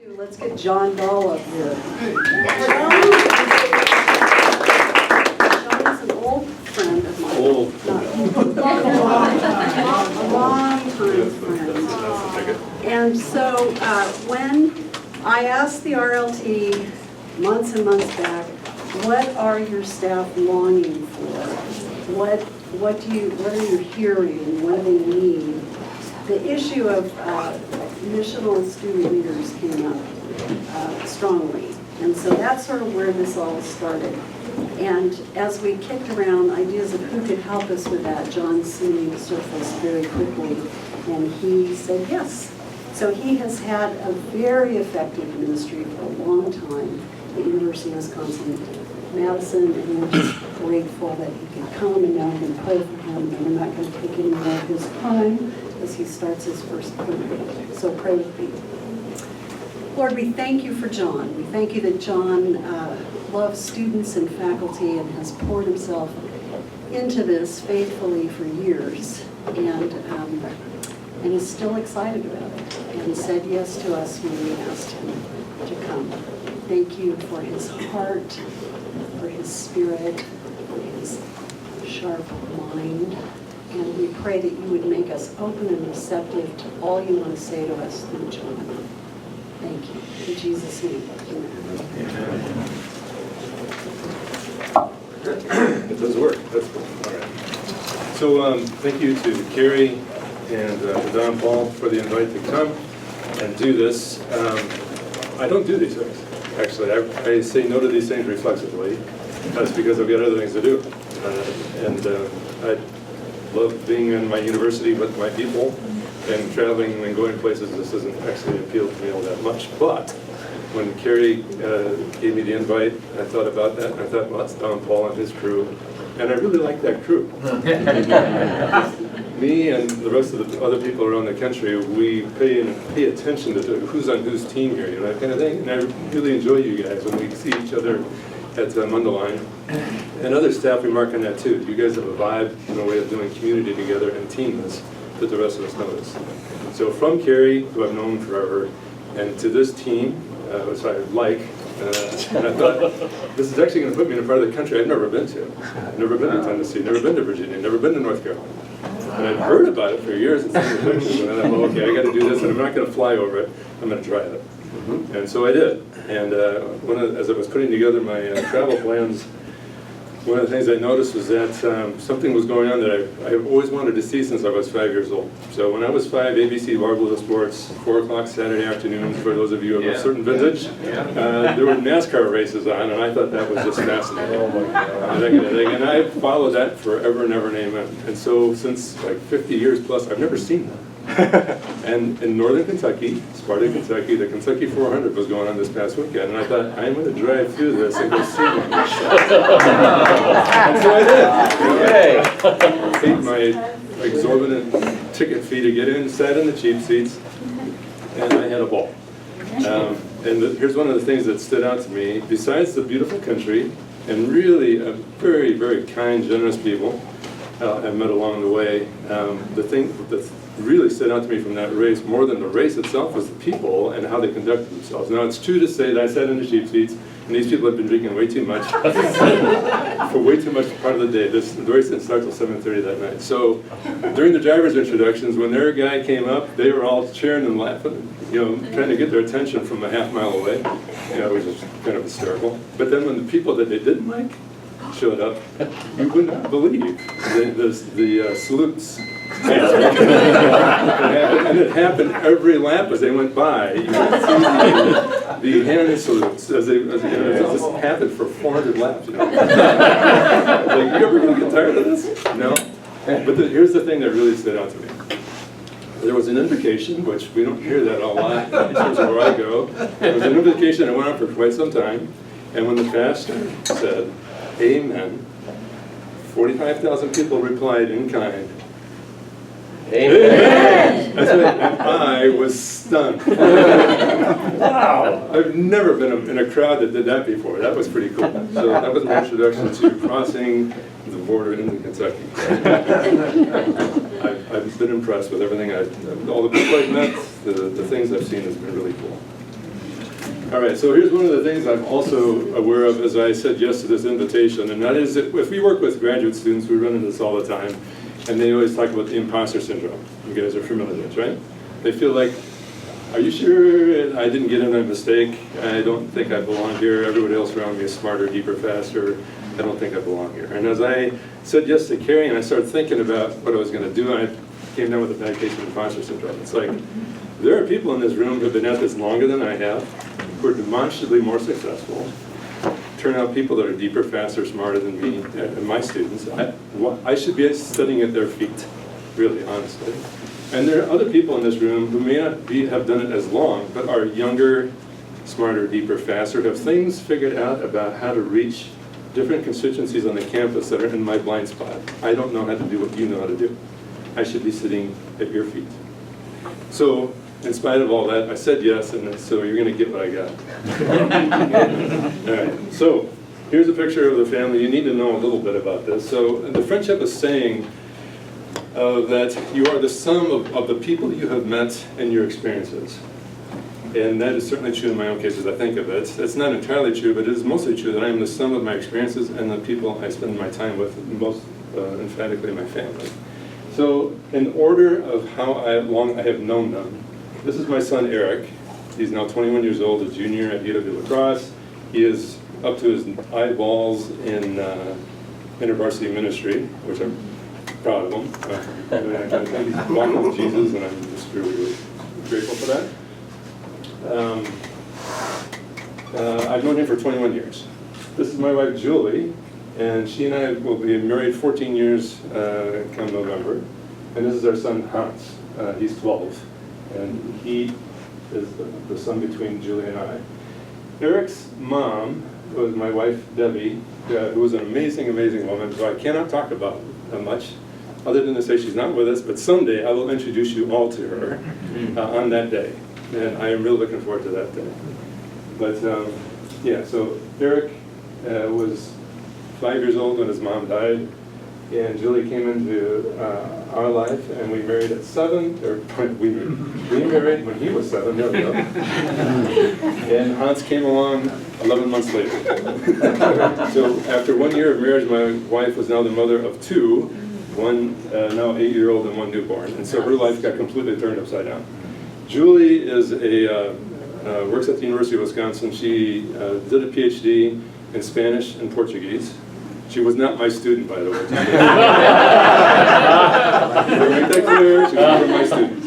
Let's get Jon Dahl up here. Jon is an old friend of mine. Old. A long-time friend. And so when I asked the RLT months and months back, what are your staff longing for? What are you hearing? What do they need? The issue of missional and student leaders came up strongly. And so that's sort of where this all started. And as we kicked around ideas of who could help us with that, John's name surfaced very quickly, and he said yes. So he has had a very effective ministry for a long time at the University of Wisconsin-Madison, and we're just grateful that he could come, and now we can pray for him, and we're not going to take any more of his time as he starts his first program. So pray with me. Lord, we thank you for John. We thank you that John loves students and faculty and has poured himself into this faithfully for years, and is still excited about it, and said yes to us when we asked him to come. Thank you for his heart, for his spirit, for his sharp mind. And we pray that you would make us open and receptive to all you want to say to us through John. Thank you. In Jesus' name, amen. It does work. That's cool. All right. So thank you to Carrie and Don Paul for the invite to come and do this. I don't do these things, actually. I say no to these things reflexively. That's because I've got other things to do. I love being in my university with my people and traveling and going places. This doesn't actually appeal to me all that much. But when Carrie gave me the invite, I thought about that, and I thought, well, that's Don Paul and his crew. And I really like that crew. Me and the rest of the other people around the country, we pay attention to who's on whose team here, that kind of thing. And I really enjoy you guys when we see each other at Mundelein. And other staff remark on that too. You guys have a vibe and a way of doing community together and teamness that the rest of us notice. So from Carrie, who I've known forever, and to this team, which I like, and I thought, this is actually going to put me in a part of the country I've never been to. I've never been to Tennessee, never been to Virginia, never been to North Carolina. And I've heard about it for years and seen the pictures, and I thought, well, okay, I got to do this, and I'm not going to fly over it, I'm going to try it. And so I did. And as I was putting together my travel plans, one of the things I noticed was that something was going on that I've always wanted to see since I was 5 years old. So when I was 5, ABC Barbarella Sports, 4 o'clock Saturday afternoons, for those of you of a certain vintage, there were NASCAR races on, and I thought that was just fascinating. Oh my God. And I followed that forever and ever and amen. And so since like 50 years plus, I've never seen that. And in northern Kentucky, Sparta, Kentucky, the Kentucky 400 was going on this past weekend, and I thought, I'm going to drive through this and go see one. And so I did. Paid my exorbitant ticket fee to get in, sat in the cheap seats, and I had a ball. Here's one of the things that stood out to me. Besides the beautiful country, and really a very, very kind, generous people I've met along the way, the thing that really stood out to me from that race, more than the race itself, was the people and how they conducted themselves. Now, it's true to say that I sat in the cheap seats, and these people have been drinking way too much for way too much part of the day. The race didn't start till 7:30 that night. So during the driver's introductions, when their guy came up, they were all cheering and laughing, trying to get their attention from a half mile away. It was just kind of hysterical. But then when the people that they didn't like showed up, you wouldn't believe the salutes. And it happened every lap as they went by. You could see the hand salutes as it just happened for 400 laps. Like, you ever going to get tired of this? No. But here's the thing that really stood out to me. There was an invocation, which we don't hear that a lot in terms of where I go. There was an invocation that went on for quite some time, and when the pastor said, "Amen," 45,000 people replied in kind. Amen. That's right. And I was stunned. Wow! I've never been in a crowd that did that before. That was pretty cool. So that was my introduction to crossing the border into Kentucky. I've been impressed with everything. All the people I've met, the things I've seen has been really cool. All right, so here's one of the things I'm also aware of as I said yes to this invitation, and that is that if we work with graduate students, we run into this all the time, and they always talk about the imposter syndrome. You guys are familiar with this, right? They feel like, are you sure I didn't get in a mistake? I don't think I belong here. Everybody else around me is smarter, deeper, faster. I don't think I belong here. And as I said yes to Carrie and I started thinking about what I was going to do, I came down with a bad case of imposter syndrome. It's like, there are people in this room who have been at this longer than I have, who are demonstrably more successful, turn out people that are deeper, faster, smarter than me, and my students. I should be studying at their feet, really, honestly. And there are other people in this room who may not have done it as long, but are younger, smarter, deeper, faster, have things figured out about how to reach different constituencies on the campus that are in my blind spot. I don't know how to do what you know how to do. I should be sitting at your feet. So, in spite of all that, I said yes, and so you're going to get what I got. All right, so here's a picture of the family. You need to know a little bit about this. So the French have a saying that you are the sum of the people you have met and your experiences. And that is certainly true in my own case as I think of it. It's not entirely true, but it is mostly true that I am the sum of my experiences and the people I spend my time with, most emphatically my family. So in order of how long I have known them, this is my son Eric. He's now 21 years old, a junior at UW La Crosse. He is up to his eyeballs in InterVarsity ministry, which I'm proud of him. He's walking with Jesus, and I'm just really, really grateful for that. I've known him for 21 years. This is my wife Julie, and she and I will be married 14 years come November. And this is our son Hans. He's 12. And he is the son between Julie and I. Eric's mom was my wife, Debbie, who was an amazing, amazing woman, who I cannot talk about much, other than to say she's not with us, but someday I will introduce you all to her on that day. And I am really looking forward to that day. But yeah, so Eric was 5 years old when his mom died. And Julie came into our life, and we married at 7, or we married when he was 7, there we go. And Hans came along 11 months later. So after 1 year of marriage, my wife was now the mother of 2, one now 8-year-old and one newborn. And so her life got completely turned upside down. Julie is works at the University of Wisconsin. She did a PhD in Spanish and Portuguese. She was not my student, by the way. To make that clear, she was never my student.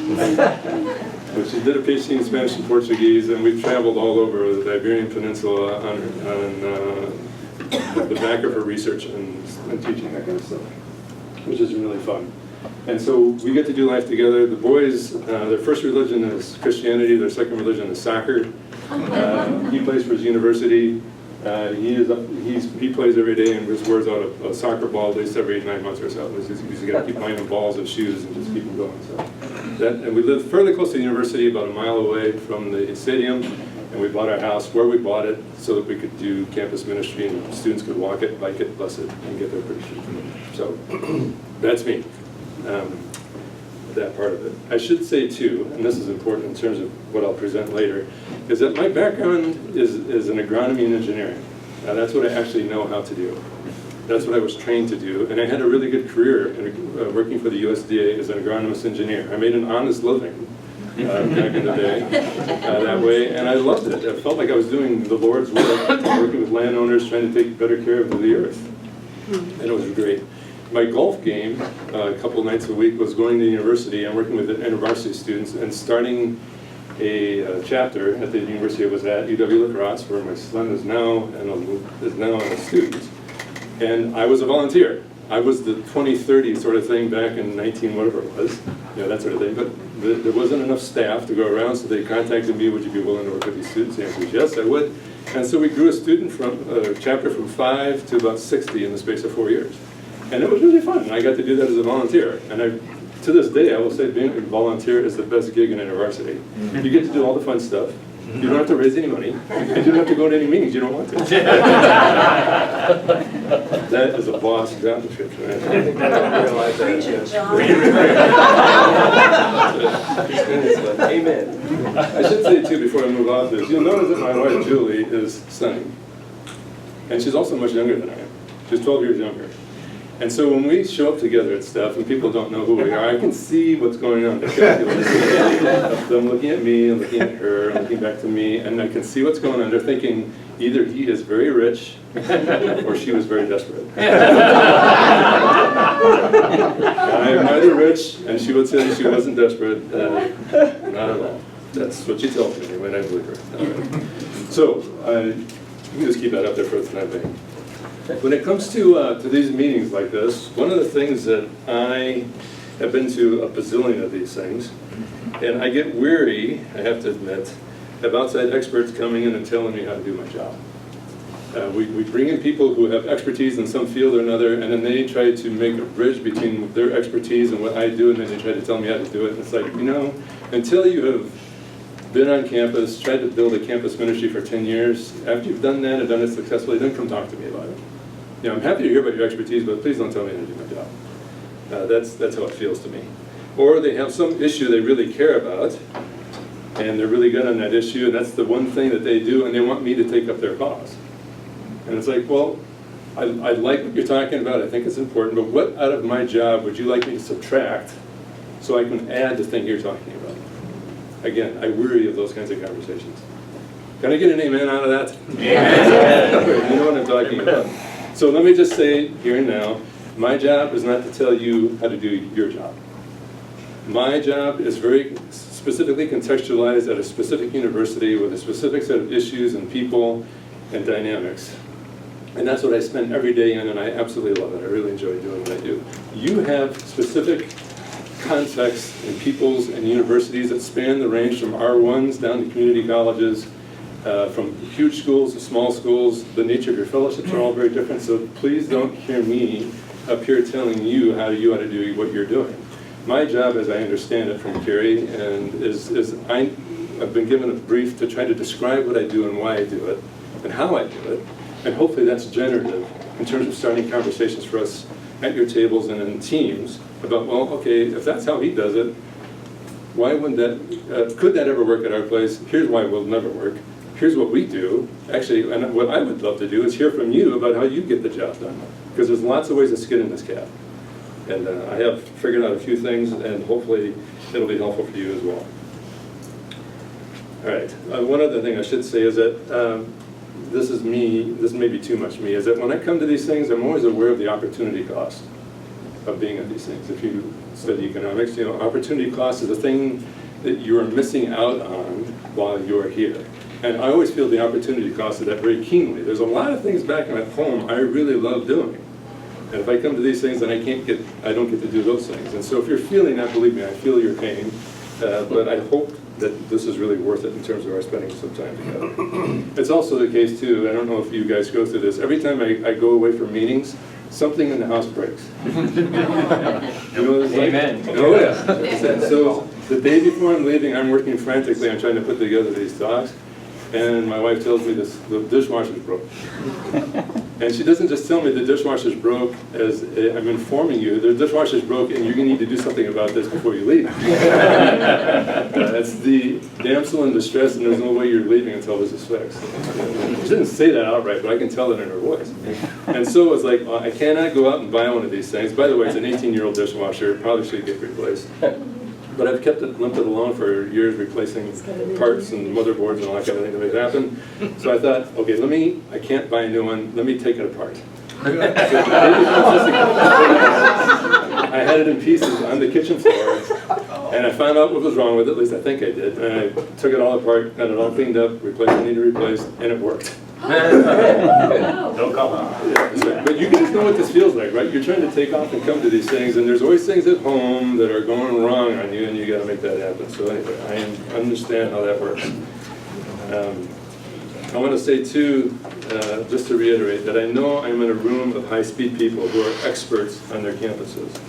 But she did a PhD in Spanish and Portuguese, and we've traveled all over the Iberian Peninsula on the back of her research and teaching, that kind of stuff, which is really fun. And so we get to do life together. The boys, their first religion is Christianity, their second religion is soccer. He plays for his university. He plays every day and just wears out a soccer ball at least every 9 months or so. He's got to keep buying him balls and shoes and just keep them going. So and we live fairly close to the university, about a mile away from the stadium, and we bought our house where we bought it so that we could do campus ministry and students could walk it, bike it, bus it, and get there pretty soon. So that's me. That part of it. I should say too, and this is important in terms of what I'll present later, is that my background is in agronomy and engineering. That's what I actually know how to do. That's what I was trained to do, and I had a really good career in, working for the USDA as an agronomist engineer. I made an honest living back in the day that way, and I loved it. I felt like I was doing the Lord's work, working with landowners, trying to take better care of the earth, and it was great. My golf game, a couple nights a week, was going to the university and working with the InterVarsity students and starting a chapter at the university I was at, UW La Crosse, where my son is now a student. And I was a volunteer. I was the 2030 sort of thing back in 19 whatever it was, that sort of thing. But there wasn't enough staff to go around, so they contacted me, would you be willing to work with these students? The answer was yes, I would. And so we grew a chapter from 5 to about 60 in the space of 4 years. And it was really fun, and I got to do that as a volunteer. And to this day, I will say being a volunteer is the best gig in InterVarsity. You get to do all the fun stuff. You don't have to raise any money, and you don't have to go to any meetings you don't want to. That is a boss job description. Right? I think I don't realize that. Preach it, John. Amen. I should say too, before I move on to this, you'll notice that my wife Julie is stunning. And she's also much younger than I am. She's 12 years younger. And so when we show up together at stuff and people don't know who we are, I can see what's going on. I'm looking at me, I'm looking at her, I'm looking back to me, and I can see what's going on. They're thinking either he is very rich or she was very desperate. I am neither rich, and she would say she wasn't desperate. Not at all. That's what she tells me when I believe her. All right. So you can just keep that up there for the time being. When it comes to these meetings like this, one of the things that I have been to a bazillion of these things, and I get weary, I have to admit, of outside experts coming in and telling me how to do my job. We bring in people who have expertise in some field or another, and then they try to make a bridge between their expertise and what I do, and then they try to tell me how to do it. And it's like, you know, until you have been on campus, tried to build a campus ministry for 10 years, after you've done that and done it successfully, then come talk to me about it. You know, I'm happy to hear about your expertise, but please don't tell me how to do my job. That's how it feels to me. Or they have some issue they really care about, and they're really good on that issue, and that's the one thing that they do, and they want me to take up their cause. And it's like, well, I like what you're talking about, I think it's important, but what out of my job would you like me to subtract so I can add the thing you're talking about? Again, I weary of those kinds of conversations. Can I get an amen out of that? Amen. You know what I'm talking about. So let me just say here and now, my job is not to tell you how to do your job. My job is very specifically contextualized at a specific university with a specific set of issues and people and dynamics. And that's what I spend every day in, and I absolutely love it. I really enjoy doing what I do. You have specific contexts and peoples and universities that span the range from R1s down to community colleges, from huge schools to small schools. The nature of your fellowships are all very different, so please don't hear me up here telling you how you ought to do what you're doing. My job, as I understand it from Carrie, and I've been given a brief to try to describe what I do and why I do it, and how I do it, and hopefully that's generative in terms of starting conversations for us at your tables and in teams about, well, okay, if that's how he does it, why wouldn't that, could that ever work at our place? Here's why it will never work. Here's what we do. Actually, and what I would love to do is hear from you about how you get the job done. Because there's lots of ways to skin in this cat. And I have figured out a few things, and hopefully it'll be helpful for you as well. All right, one other thing I should say is that this is me, this may be too much me, is that when I come to these things, I'm always aware of the opportunity cost of being at these things. If you study economics, you know, opportunity cost is a thing that you're missing out on while you're here. And I always feel the opportunity cost of that very keenly. There's a lot of things back at home I really love doing. And if I come to these things, then I don't get to do those things. And so if you're feeling that, believe me, I feel your pain. But I hope that this is really worth it in terms of our spending some time together. It's also the case too, I don't know if you guys go through this, every time I go away from meetings, something in the house breaks. You know what it's like? Amen. Oh yeah. So the day before I'm leaving, I'm working frantically on trying to put together these talks. And my wife tells me the dishwasher's broke. And she doesn't just tell me the dishwasher's broke as I'm informing you, the dishwasher's broke and you're going to need to do something about this before you leave. That's the damsel in distress and there's no way you're leaving until this is fixed. She didn't say that outright, but I can tell it in her voice. And so it's like, well, I cannot go out and buy one of these things. By the way, it's an 18-year-old dishwasher, it probably should get replaced. But I've kept it, left it alone for years, replacing parts and motherboards and all that kind of thing to make it happen. So I thought, okay, I can't buy a new one, let me take it apart. I had it in pieces on the kitchen floor, and I found out what was wrong with it, at least I think I did. And I took it all apart, got it all cleaned up, replaced what I needed to replace, and it worked. No comment. Yeah, but you guys know what this feels like, right? You're trying to take off and come to these things, and there's always things at home that are going wrong on you, and you got to make that happen. So anyway, I understand how that works. I want to say too, just to reiterate, that I know I'm in a room of high-speed people who are experts on their campuses.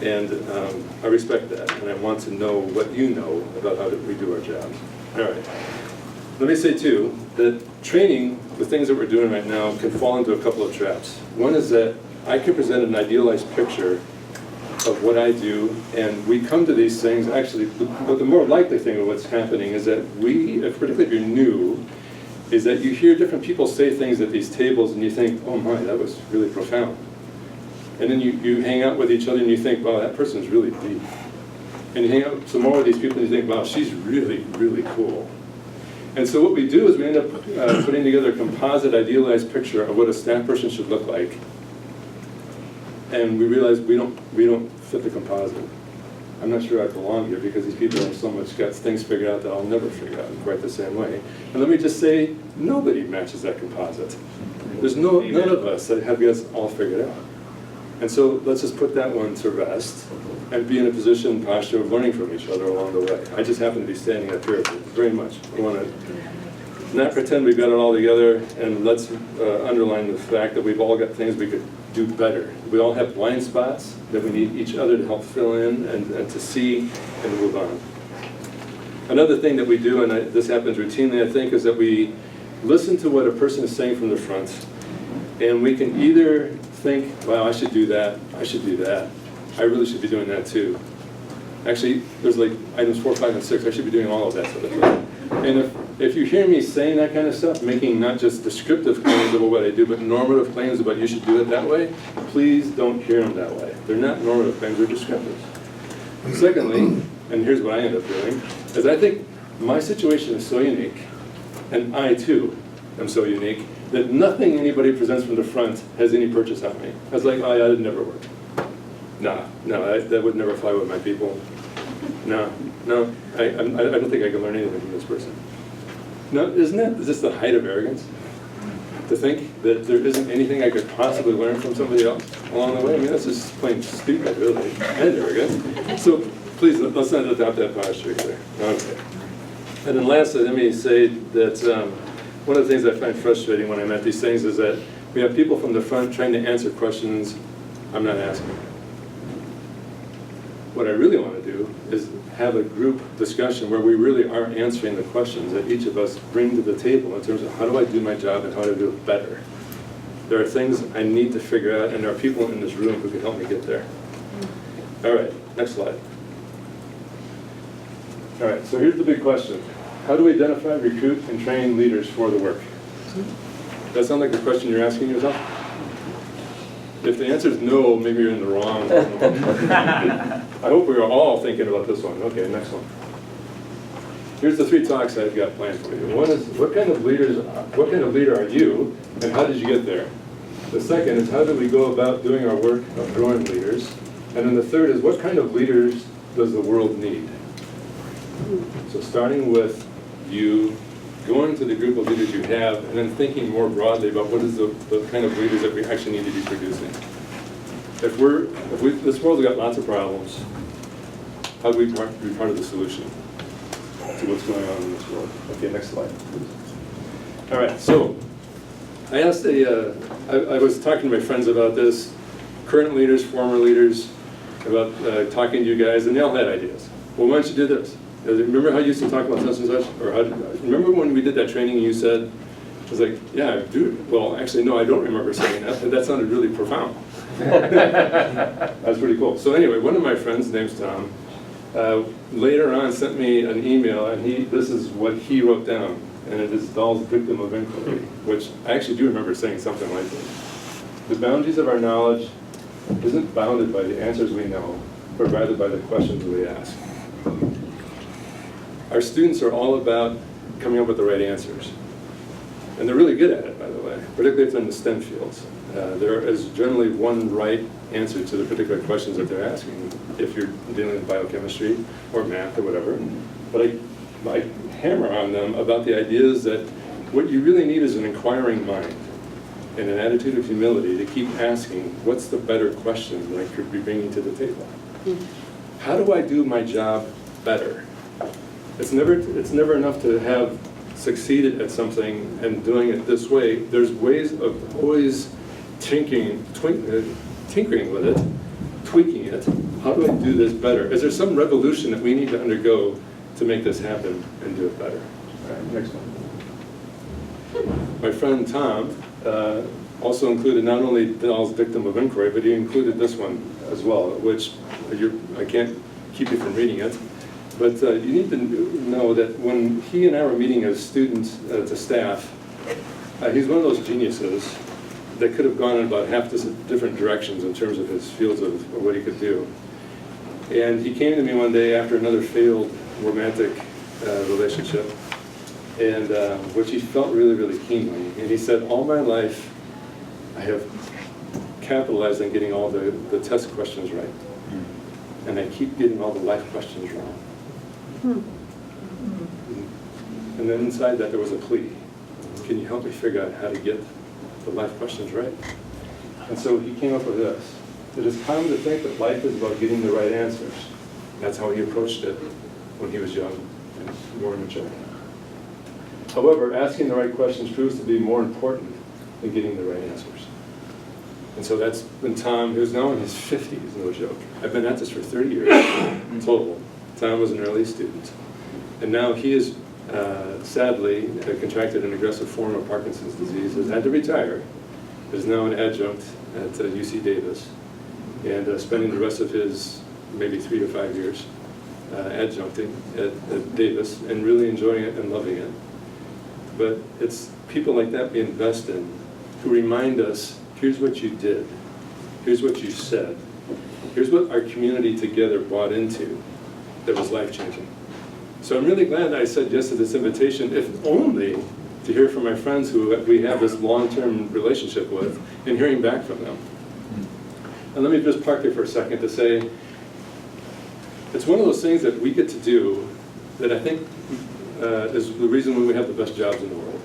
And I respect that, and I want to know what you know about how we do our jobs. All right. Let me say too, that training the things that we're doing right now can fall into a couple of traps. One is that I can present an idealized picture of what I do, and we come to these things, actually, but the more likely thing of what's happening is that particularly if you're new, is that you hear different people say things at these tables and you think, oh my, that was really profound. And then you hang out with each other and you think, wow, that person's really deep. And you hang out some more with these people and you think, wow, she's really, really cool. And so what we do is we end up putting together a composite, idealized picture of what a staff person should look like. And we realize we don't fit the composite. I'm not sure I belong here because these people have so much got things figured out that I'll never figure out in quite the same way. And let me just say, nobody matches that composite. There's none of us that have us all figured out. And so let's just put that one to rest and be in a position, posture of learning from each other along the way. I just happen to be standing up here very much. I want to not pretend we've got it all together, and let's underline the fact that we've all got things we could do better. We all have blind spots that we need each other to help fill in and to see and move on. Another thing that we do, and this happens routinely, I think, is that we listen to what a person is saying from the front, and we can either think, wow, I should do that, I should do that, I really should be doing that too. Actually, there's like items 4, 5, and 6, I should be doing all of that sort of thing. And if you hear me saying that kind of stuff, making not just descriptive claims about what I do, but normative claims about you should do it that way, please don't hear them that way. They're not normative claims, they're descriptive. Secondly, and here's what I end up doing, is I think my situation is so unique, and I too am so unique, that nothing anybody presents from the front has any purchase on me. I was like, oh yeah, that'd never work. No, that would never fly with my people. No, I don't think I can learn anything from this person. No, is this the height of arrogance? To think that there isn't anything I could possibly learn from somebody else along the way? I mean, that's just plain stupid, really, and arrogant. So please, let's not adopt that posture either. Okay. And then lastly, let me say that one of the things I find frustrating when I'm at these things is that we have people from the front trying to answer questions I'm not asking. What I really want to do is have a group discussion where we really are answering the questions that each of us bring to the table in terms of how do I do my job and how do I do it better. There are things I need to figure out, and there are people in this room who can help me get there. All right, next slide. All right, so here's the big question. How do we identify, recruit, and train leaders for the work? Does that sound like the question you're asking yourself? If the answer is no, maybe you're in the wrong. I hope we are all thinking about this one. Okay, next one. Here's the 3 talks I've got planned for you. One is, what kind of leader are you, and how did you get there? The second is, how do we go about doing our work of growing leaders? And then the third is, what kind of leaders does the world need? So starting with you, going to the group of leaders you have, and then thinking more broadly about what is the kind of leaders that we actually need to be producing. If this world's got lots of problems, how do we be part of the solution to what's going on in this world? Okay, next slide, please. All right, so I asked I was talking to my friends about this, current leaders, former leaders, about talking to you guys, and they all had ideas. Well, why don't you do this? Remember how you used to talk about such and such? Or remember when we did that training and you said, I was like, yeah, I do. Well, actually, no, I don't remember saying that, but that sounded really profound. That's pretty cool. So anyway, one of my friends, his name's Tom, later on sent me an email, and this is what he wrote down, and it is Dahl's victim of inquiry, which I actually do remember saying something like this. The boundaries of our knowledge isn't bounded by the answers we know, but rather by the questions we ask. Our students are all about coming up with the right answers. And they're really good at it, by the way, particularly if they're in the STEM fields. There is generally one right answer to the particular questions that they're asking, if you're dealing with biochemistry or math or whatever. But I hammer on them about the ideas that what you really need is an inquiring mind and an attitude of humility to keep asking, what's the better question that I could be bringing to the table? How do I do my job better? It's never enough to have succeeded at something and doing it this way. There's ways of always tinkering with it, tweaking it. How do I do this better? Is there some revolution that we need to undergo to make this happen and do it better? All right, next one. My friend Tom also included not only Dahl's Victim of Inquiry, but he included this one as well, which I can't keep you from reading it. But you need to know that when he and I were meeting as students to staff, he's one of those geniuses that could have gone in about half different directions in terms of his fields of what he could do. And he came to me one day after another failed romantic relationship, and which he felt really, really keenly. And he said, all my life, I have capitalized on getting all the test questions right. And I keep getting all the life questions wrong. And then inside that there was a plea. Can you help me figure out how to get the life questions right? And so he came up with this. It is common to think that life is about getting the right answers. That's how he approached it when he was young and more mature. However, asking the right questions proves to be more important than getting the right answers. And so that's when Tom, who's now in his 50s, no joke. I've been at this for 30 years total. Tom was an early student. And now he is, sadly, contracted an aggressive form of Parkinson's disease, has had to retire, is now an adjunct at UC Davis, and spending the rest of his maybe 3 to 5 years adjuncting at Davis and really enjoying it and loving it. But it's people like that we invest in who remind us, here's what you did, here's what you said, here's what our community together bought into that was life-changing. So I'm really glad I said yes to this invitation, if only to hear from my friends who we have this long-term relationship with and hearing back from them. And let me just park there for a second to say, it's one of those things that we get to do that I think is the reason why we have the best jobs in the world.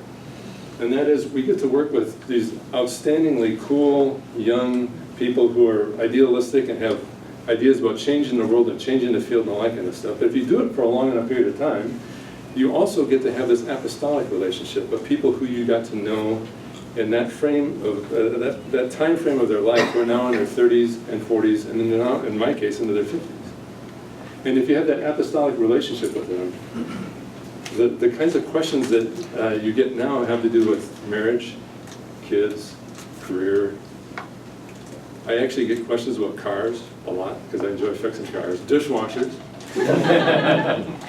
And that is we get to work with these outstandingly cool, young people who are idealistic and have ideas about changing the world and changing the field and all that kind of stuff. But if you do it for a long enough period of time, you also get to have this apostolic relationship of people who you got to know in that frame of that time frame of their life, who are now in their 30s and 40s, and then now, in my case, into their 50s. And if you have that apostolic relationship with them, the kinds of questions that you get now have to do with marriage, kids, career. I actually get questions about cars a lot, because I enjoy fixing cars, dishwashers,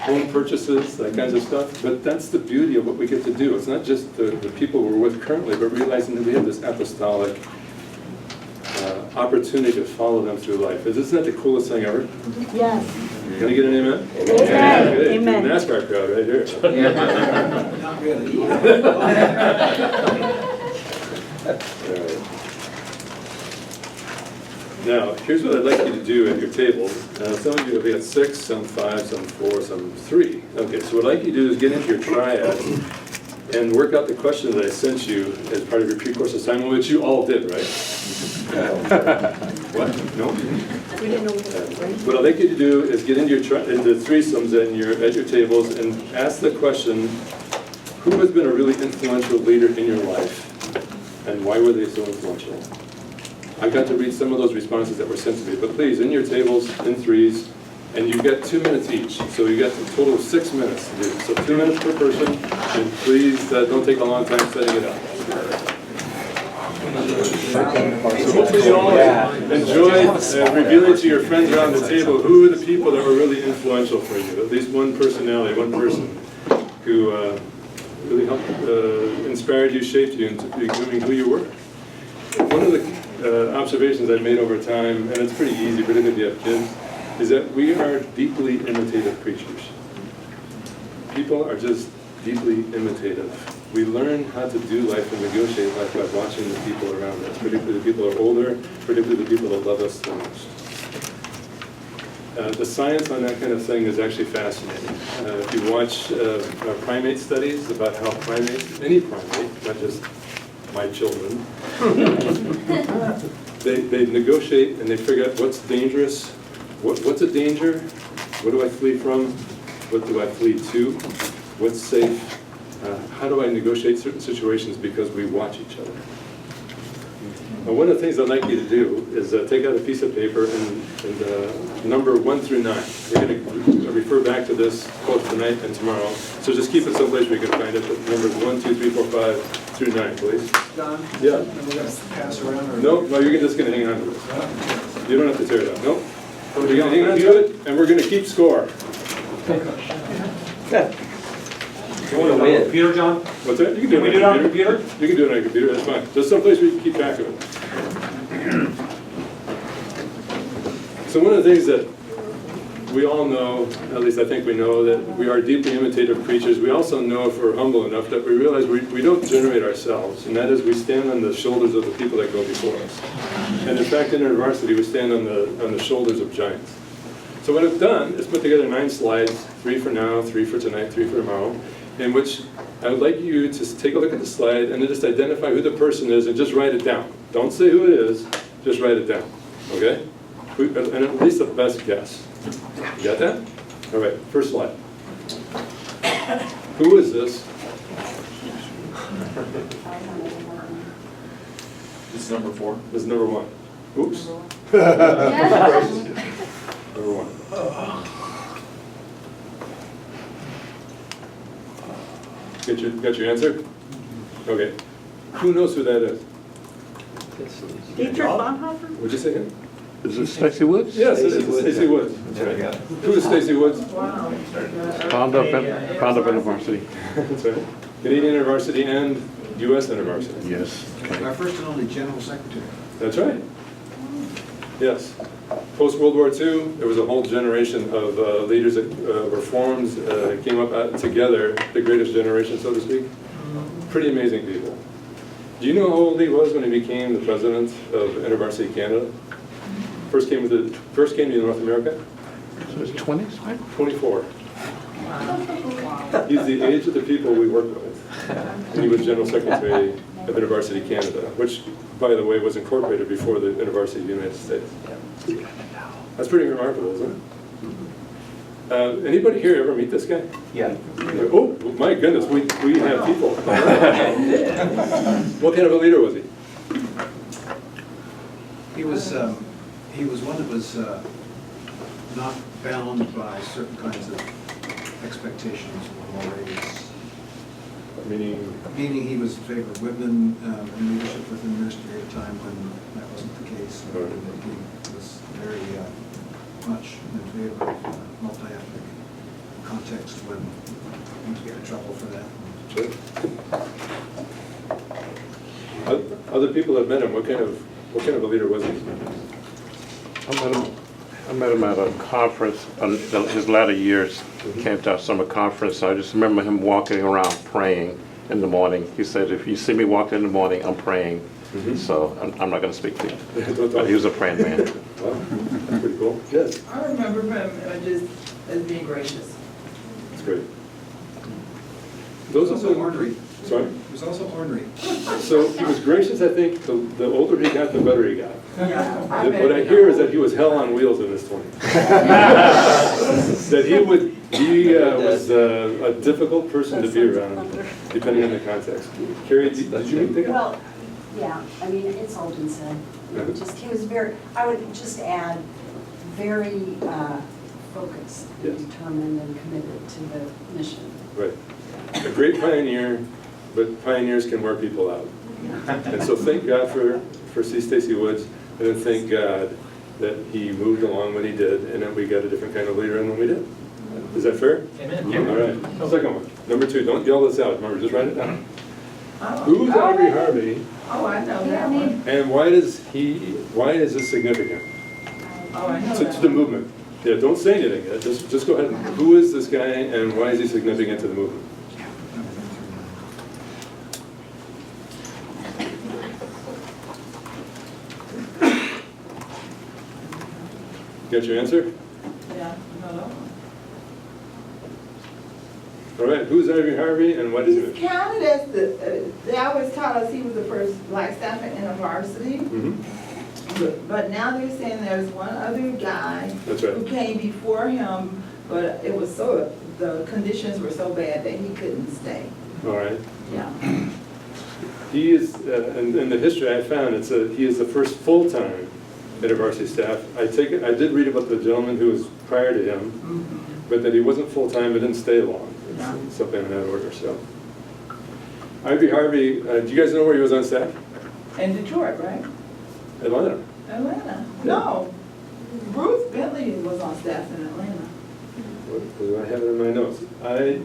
home purchases, that kinds of stuff. But that's the beauty of what we get to do. It's not just the people we're with currently, but realizing that we have this apostolic opportunity to follow them through life. Isn't that the coolest thing ever? Yes. Can I get an amen? Amen. Good. Amen. NASCAR crowd right here. Not really. All right. Now, here's what I'd like you to do at your tables. Some of you have got 6, some 5, some 4, some 3. Okay, so what I'd like you to do is get into your triads and work out the questions that I sent you as part of your pre-course assignment, which you all did, right? What? No? We didn't know what, right? What I'd like you to do is get into into threesomes at your tables and ask the question, who has been a really influential leader in your life, and why were they so influential? I got to read some of those responses that were sent to me, but please, in your tables, in threes, and you get 2 minutes each. So you got a total of 6 minutes to do. So 2 minutes per person, and please don't take a long time setting it up. So hopefully you all enjoyed revealing to your friends around the table who are the people that were really influential for you. At least one personality, one person who really helped, inspired you, shaped you into becoming who you were. One of the observations I've made over time, and it's pretty easy, particularly if you have kids, is that we are deeply imitative creatures. People are just deeply imitative. We learn how to do life and negotiate life by watching the people around us, particularly the people who are older, particularly the people that love us the most. The science on that kind of thing is actually fascinating. If you watch primate studies about how primates, any primate, not just my children, they negotiate and they figure out what's dangerous, what's a danger, what do I flee from, what do I flee to, what's safe, how do I negotiate certain situations, because we watch each other. One of the things I'd like you to do is take out a piece of paper and number 1 through 9. We're going to refer back to this both tonight and tomorrow. So just keep it someplace where you can find it. But numbers 1, 2, 3, 4, 5 through 9, please. John? Yeah. And we're going to pass around? Or No, you're just going to hang on to it. You don't have to tear it out. Nope. We're going to hang on to it, and we're going to keep score. You want to win. Computer, John? What's that? You can do it on a computer. You can do it on a computer, that's fine. Just someplace where you can keep track of it. So one of the things that we all know, at least I think we know, that we are deeply imitative creatures. We also know, if we're humble enough, that we realize we don't generate ourselves, and that is we stand on the shoulders of the people that go before us. And in fact, in InterVarsity, we stand on the shoulders of giants. So what I've done is put together 9 slides, 3 for now, 3 for tonight, 3 for tomorrow, in which I would like you to take a look at the slide and then just identify who the person is and just write it down. Don't say who it is, just write it down, okay? And at least the best guess. You got that? All right, first slide. Who is this? This is number 4. This is number 1. Oops. Number 1. Got your answer? Okay. Who knows who that is? Dietrich Bonhoeffer? What'd you say again? Is it Stacy Woods? Yes, it is. Stacey Woods. That's right. Who is Stacey Woods? Found up University. That's right. Canadian InterVarsity and U.S. InterVarsity. Yes. Our first and only general secretary. That's right. Yes. Post-World War II, there was a whole generation of leaders that were formed, came up together, the greatest generation, so to speak. Pretty amazing people. Do you know how old he was when he became the president of InterVarsity Canada? First came to North America? So it's 20s, right? 24. He's the age of the people we work with. And he was General Secretary of InterVarsity Canada, which, by the way, was incorporated before the InterVarsity of the United States. That's pretty remarkable, isn't it? Anybody here ever meet this guy? Yeah. Oh, my goodness, we have people. What kind of a leader was he? He was one that was not bound by certain kinds of expectations or mores. Meaning he was in favor of women in leadership within the ministry at a time when that wasn't the case. Right. He was very much in favor of multi-ethnic context when he was getting in trouble for that. Other people have met him. What kind of a leader was he? I met him at a conference in his latter years. He came to our summer conference. I just remember him walking around praying in the morning. He said, if you see me walking in the morning, I'm praying. So I'm not going to speak to you. But he was a praying man. Wow, that's pretty cool. Yes. I remember him just as being gracious. That's great. He Those was are also ornery. Sorry? He was also ornery. So he was gracious, I think. The older he got, the better he got. Yeah. What I hear is that he was hell on wheels in his 20s. That he was a difficult person to be around, depending on the context. Carrie, did you meet the guy? Well, yeah, I mean, it's all been said. He was very, I would just add, very focused Yes. and determined and committed to the mission. Right. A great pioneer, but pioneers can wear people out. And so thank God for C. Stacey Woods, and then thank God that he moved along when he did, and then we got a different kind of leader in when we did. Is that fair? Amen. All right. Second one. Number 2, don't yell this out. Remember, just write it down. Oh. Who's Aubrey Harvey, Oh, I know that one. and why is this significant Oh, I know to that the one. movement? Yeah, don't say anything yet. Just go ahead. Who is this guy, and why is he significant to the movement? Got your answer? Yeah, I know that one. All right, who's Aubrey Harvey and what is He's it? counted as they always taught us he was the first black staffer in a varsity. But now they're saying there's one other guy That's right. who came before him, but it was the conditions were so bad that he couldn't stay. All right. Yeah. he is, in the history I found, he is the first full-time InterVarsity staff. I did read about the gentleman who was prior to him, but that he wasn't full-time, but didn't stay long. It's something in that order, so. Ivy Harvey, do you guys know where he was on staff? In Detroit, right? Atlanta. Atlanta. No, Bruce Bentley was on staff in Atlanta. What do I have it in my notes? I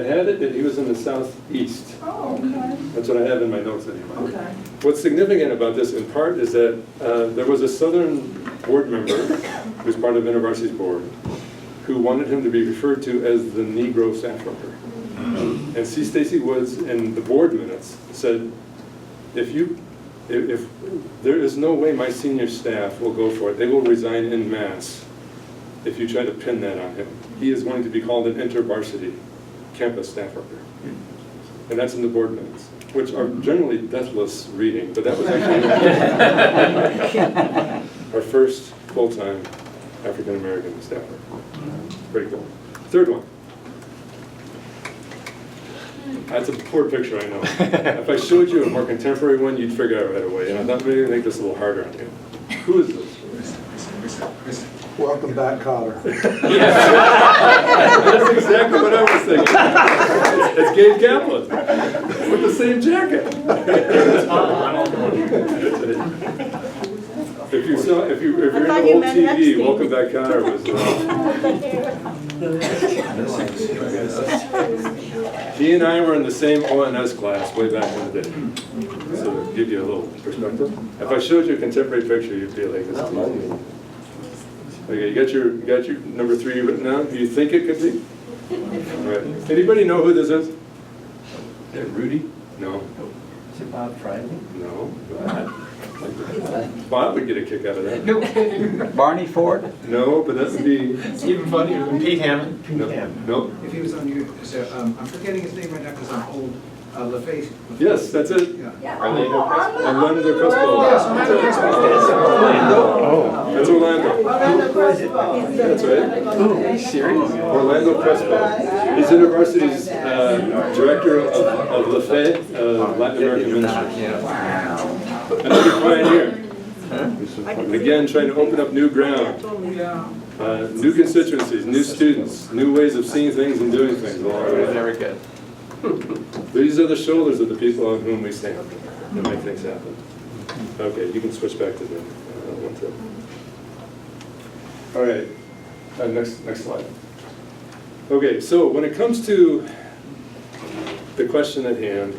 had it that he was in the southeast. Oh, okay, That's what I have in my notes anyway. okay. What's significant about this in part is that there was a Southern board member who's part of InterVarsity's board who wanted him to be referred to as the Negro staff worker. And C. Stacy Woods in the board minutes said, if there is no way my senior staff will go for it, they will resign en masse if you try to pin that on him. He is going to be called an InterVarsity campus staff worker. And that's in the board minutes, which are generally deathless reading, but that was actually our first full-time African-American staff worker. Pretty cool. Third one. That's a poor picture, I know. If I showed you a more contemporary one, you'd figure it out right away. And I thought maybe I'd make this a little harder on you. Who is this? Welcome back, Cotter. That's exactly what I was thinking. It's Gabe Kaplan with the same jacket. If you're in the old TV, Welcome Back, Cotter was. He and I were in the same ONS class way back in the day. So to give you a little perspective. If I showed you a contemporary picture, you'd be like, this is easy. Okay, you got your number 3 written down? Do you think it could be? All right. Anybody know who this is? Is it Rudy? No. Is it Bob Friday? No. Bob would get a kick out of that. No. Barney Ford? No, but that would be. It's even funnier than Pete Hammond. No. If he was on your, so, I'm forgetting his name right now because I'm old, LaFace. Yes, that's it. Yeah. Orlando Crespo. Yes, Orlando Crespo. Oh. That's Orlando. Orlando Crespo. That's right. Oh, are you serious? Orlando Crespo. He's InterVarsity's director of LaFay, Latin American Ministry. Another pioneer. Again, trying to open up new ground. New constituencies, new students, new ways of seeing things and doing things along the way. Very good. These are the shoulders of the people on whom we stand and make things happen. Okay, you can switch back to the one, two. All right, next slide. Okay, so when it comes to the question at hand,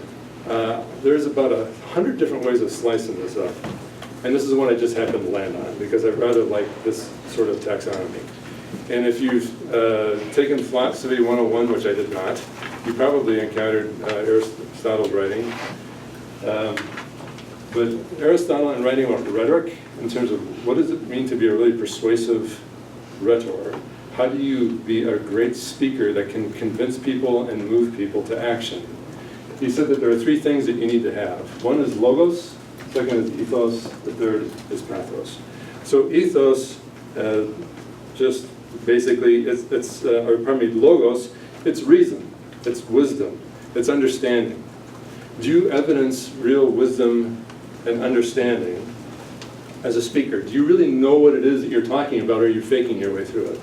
there's about 100 different ways of slicing this up. And this is one I just happened to land on because I rather like this sort of taxonomy. And if you've taken Philosophy 101, which I did not, you probably encountered Aristotle's writing. But Aristotle in writing about rhetoric, in terms of what does it mean to be a really persuasive rhetor? How do you be a great speaker that can convince people and move people to action? He said that there are 3 things that you need to have. One is logos, second is ethos, the third is pathos. So ethos, just basically, logos, it's reason, it's wisdom, it's understanding. Do you evidence real wisdom and understanding as a speaker? Do you really know what it is that you're talking about, or are you faking your way through it?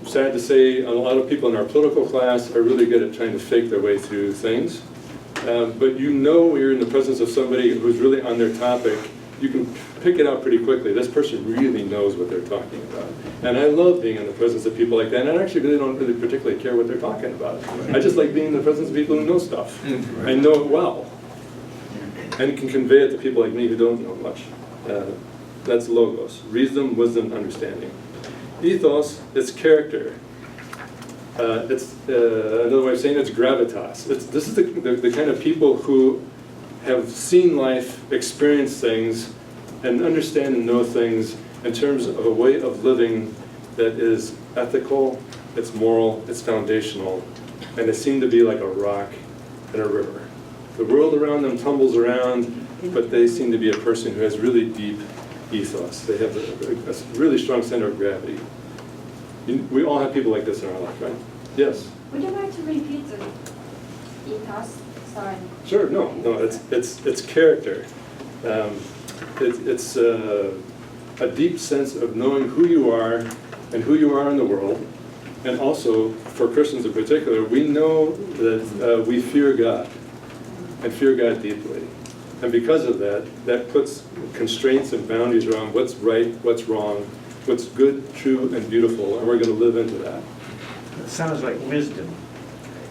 Sad to say, a lot of people in our political class are really good at trying to fake their way through things. But you know when you're in the presence of somebody who's really on their topic, you can pick it out pretty quickly. This person really knows what they're talking about. And I love being in the presence of people like that, and I actually really don't really particularly care what they're talking about. I just like being in the presence of people who know stuff, and know it well, and can convey it to people like me who don't know much. That's logos, reason, wisdom, understanding. Ethos, it's character. It's another way of saying it's gravitas. This is the kind of people who have seen life, experienced things, and understand and know things in terms of a way of living that is ethical, it's moral, it's foundational, and they seem to be like a rock in a river. The world around them tumbles around, but they seem to be a person who has really deep ethos. They have a really strong center of gravity. We all have people like this in our life, right? Yes? Would you like to repeat the ethos sorry. Sure, no, it's character. It's a deep sense of knowing who you are and who you are in the world. And also, for Christians in particular, we know that we fear God and fear God deeply. And because of that, that puts constraints and boundaries around what's right, what's wrong, what's good, true, and beautiful, and we're going to live into that. It sounds like wisdom.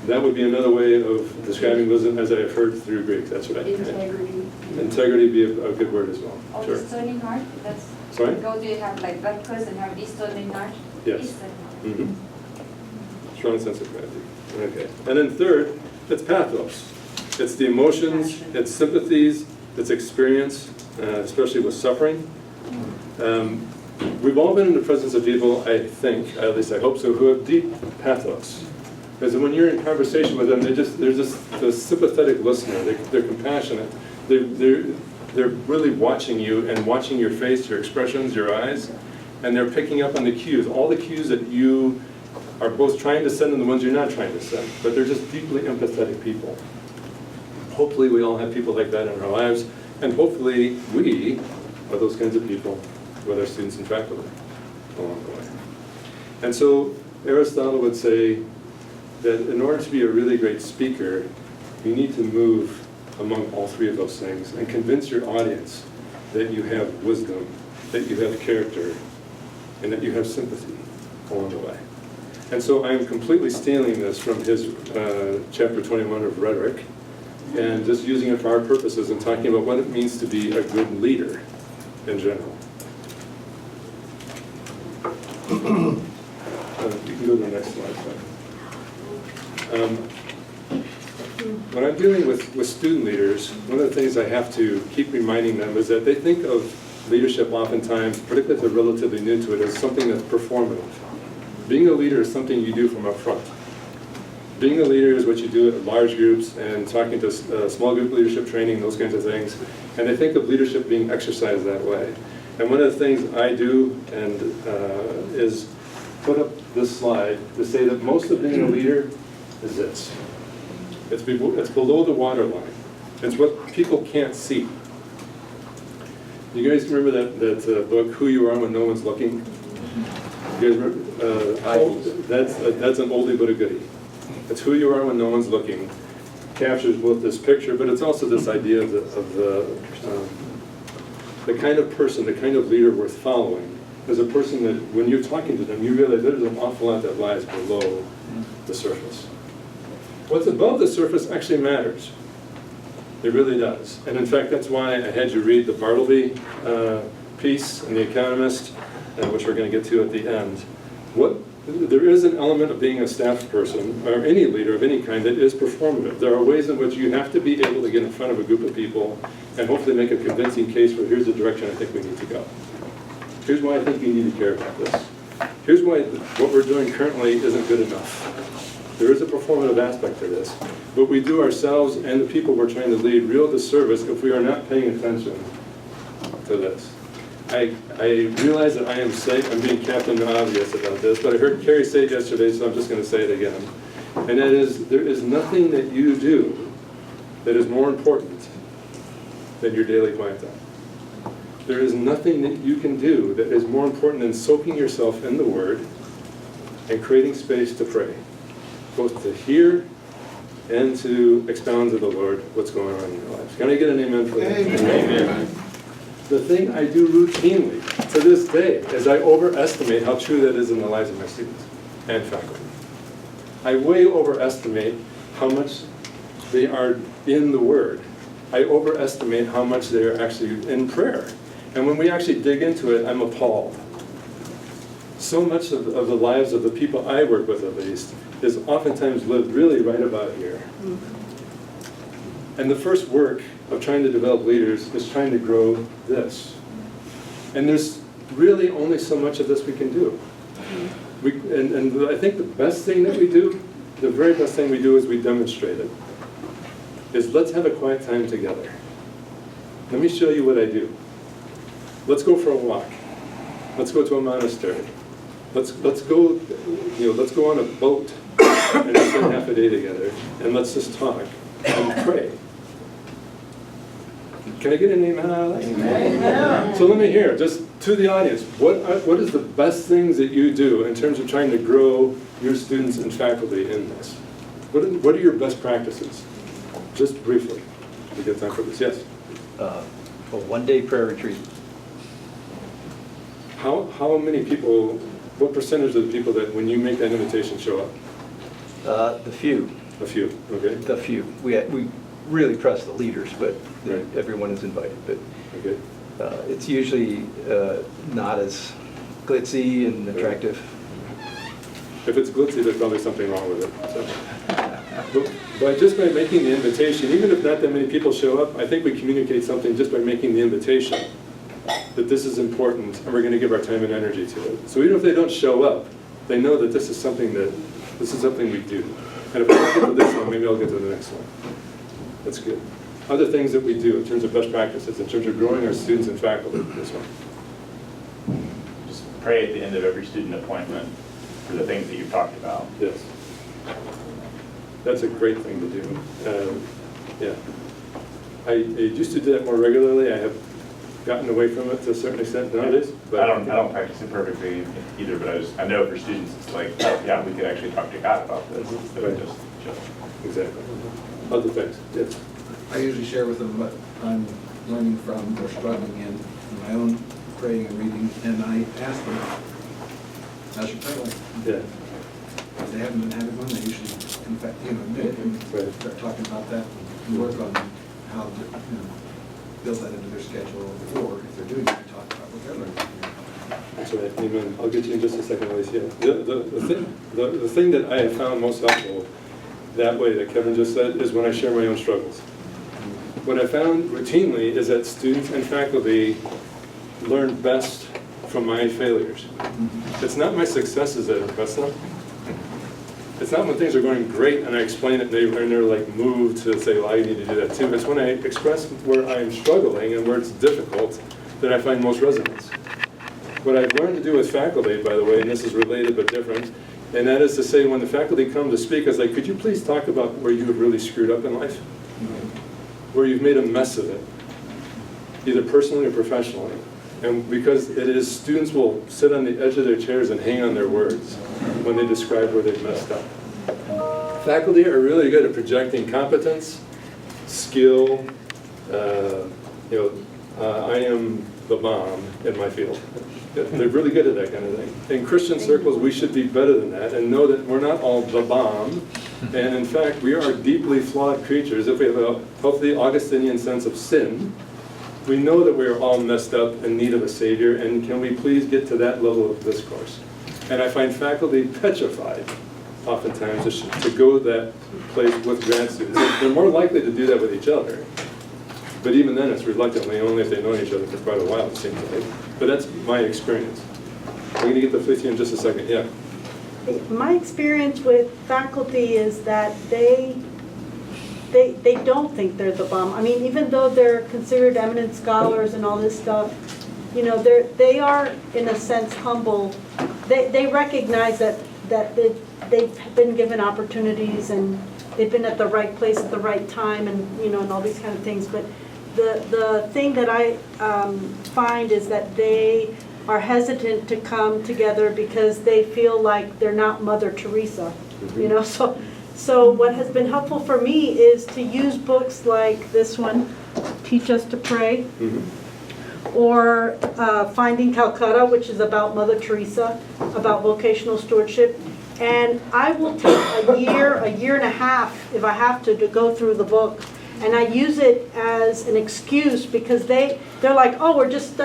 That would be another way of describing wisdom, as I have heard through Greek. That's what I think. Integrity. Integrity would be a good word as well. Oh, Sure. discerning heart, that's. Sorry? Go to have like that person have discerning heart? Yes. Discerning heart. Mm-hmm. Strong sense of gratitude. Okay. And then third, it's pathos. It's the emotions, it's sympathies, it's experience, especially with suffering. We've all been in the presence of people, I think, at least I hope so, who have deep pathos. Because when you're in conversation with them, they're just a sympathetic listener. They're compassionate. They're really watching you and watching your face, your expressions, your eyes, and they're picking up on the cues, all the cues that you are both trying to send and the ones you're not trying to send. But they're just deeply empathetic people. Hopefully we all have people like that in our lives, and hopefully we are those kinds of people with our students and faculty along the way. And so Aristotle would say that in order to be a really great speaker, you need to move among all three of those things and convince your audience that you have wisdom, that you have character, and that you have sympathy along the way. And so I'm completely stealing this from his chapter 21 of Rhetoric, and just using it for our purposes and talking about what it means to be a good leader in general. You can go to the next slide. When I'm dealing with student leaders, one of the things I have to keep reminding them is that they think of leadership oftentimes, particularly if they're relatively new to it, as something that's performative. Being a leader is something you do from up front. Being a leader is what you do at large groups and talking to small group leadership training, those kinds of things. And they think of leadership being exercised that way. And one of the things I do is put up this slide to say that most of being a leader is this. It's below the waterline. It's what people can't see. You guys remember that book, Who You Are When No One's Looking? You guys remember? That's an oldie but a goodie. It's who you are when no one's looking. Captures both this picture, but it's also this idea of the kind of person, the kind of leader worth following is a person that when you're talking to them, you realize there's an awful lot that lies below the surface. What's above the surface actually matters. It really does. And in fact, that's why I had you read the Bartleby piece in The Economist, which we're going to get to at the end. There is an element of being a staff person, or any leader of any kind, that is performative. There are ways in which you have to be able to get in front of a group of people and hopefully make a convincing case for here's the direction I think we need to go. Here's why I think we need to care about this. Here's why what we're doing currently isn't good enough. There is a performative aspect to this, but we do ourselves and the people we're trying to lead real disservice if we are not paying attention to this. I realize that I'm being Captain Obvious about this, but I heard Carrie say it yesterday, so I'm just going to say it again. And that is, there is nothing that you do that is more important than your daily quiet time. There is nothing that you can do that is more important than soaking yourself in the Word and creating space to pray, both to hear and to expound to the Lord what's going on in your lives. Can I get an amen for that? Amen. The thing I do routinely to this day is I overestimate how true that is in the lives of my students and faculty. I way overestimate how much they are in the Word. I overestimate how much they are actually in prayer. And when we actually dig into it, I'm appalled. So much of the lives of the people I work with, at least, is oftentimes lived really right about here. And the first work of trying to develop leaders is trying to grow this. And there's really only so much of this we can do. And I think the best thing that we do, the very best thing we do is we demonstrate it, is let's have a quiet time together. Let me show you what I do. Let's go for a walk. Let's go to a monastery. Let's go on a boat and spend half a day together, and let's just talk. and pray. Can I get an amen out of that? Amen. So let me hear, just to the audience, what is the best things that you do in terms of trying to grow your students and faculty in this? What are your best practices? Just briefly. We get time for this. Yes? A one-day prayer retreat. How many people, what percentage of the people that when you make that invitation show up? The few, A few, okay? the few. We really press the leaders, but Right. everyone is invited. But Okay. it's usually not as glitzy and attractive. If it's glitzy, there's probably something wrong with it. So. But just by making the invitation, even if not that many people show up, I think we communicate something just by making the invitation, that this is important and we're going to give our time and energy to it. So even if they don't show up, they know that this is something we do. And if I don't get to this one, maybe I'll get to the next one. That's good. Other things that we do in terms of best practices, in terms of growing our students and faculty, this one. Just pray at the end of every student appointment for the things that you've talked about. Yes. That's a great thing to do. Yeah. I used to do that more regularly. I have gotten away from it to a certain extent nowadays. But I don't practice it perfectly either, but I know for students, it's like, oh, yeah, we could actually talk to God about this instead of just. Exactly. Other things, yes. I usually share with them what I'm learning from or struggling in my own praying and reading, and I ask them, how's your prayer life? Yeah. If they haven't been having one, they usually, in fact, admit it and Right. start talking about that and work on how to, build that into their schedule, or if they're doing it, talk about what they're learning. That's right. Amen. I'll get you in just a second, Alicia. The thing that I have found most helpful that way that Kevin just said is when I share my own struggles. What I found routinely is that students and faculty learn best from my failures. It's not my successes that impress them. It's not when things are going great and I explain it and they're like moved to say, well, I need to do that too. It's when I express where I'm struggling and where it's difficult that I find most resonance. What I've learned to do with faculty, by the way, and this is related but different, and that is to say when the faculty come to speak, I say, could you please talk about where you have really screwed up in life? Where you've made a mess of it, either personally or professionally. And because it is, students will sit on the edge of their chairs and hang on their words when they describe where they've messed up. Faculty are really good at projecting competence, skill, I am the bomb in my field. They're really good at that kind of thing. In Christian circles, we should be better than that and know that we're not all the bomb. And in fact, we are deeply flawed creatures. If we have a healthy Augustinian sense of sin, we know that we are all messed up in need of a Savior, and can we please get to that level of discourse? And I find faculty petrified, oftentimes, to go to that place with grad students. They're more likely to do that with each other. But even then, it's reluctantly, only if they've known each other for quite a while, it seems like. But that's my experience. I'm going to get to Felicia in just a second. Yeah. My experience with faculty is that they don't think they're the bomb. I mean, even though they're considered eminent scholars and all this stuff, they are, in a sense, humble. They recognize that they've been given opportunities and they've been at the right place at the right time and all these kind of things. But the thing that I find is that they are hesitant to come together because they feel like they're not Mother Teresa, So what has been helpful for me is to use books like this one, Teach Us to Pray, or Finding Calcutta, which is about Mother Teresa, about vocational stewardship. And I will take a year and a half, if I have to go through the book. And I use it as an excuse because they're like, oh, we're just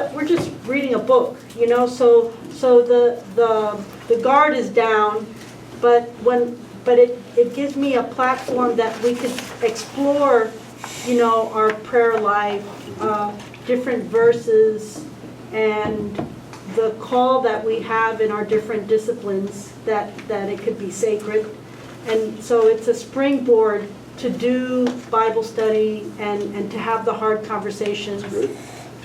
reading a book, So the guard is down, but it gives me a platform that we could explore, our prayer life, different verses, and the call that we have in our different disciplines, that it could be sacred. And so it's a springboard to do Bible study and to have the hard conversations. Great.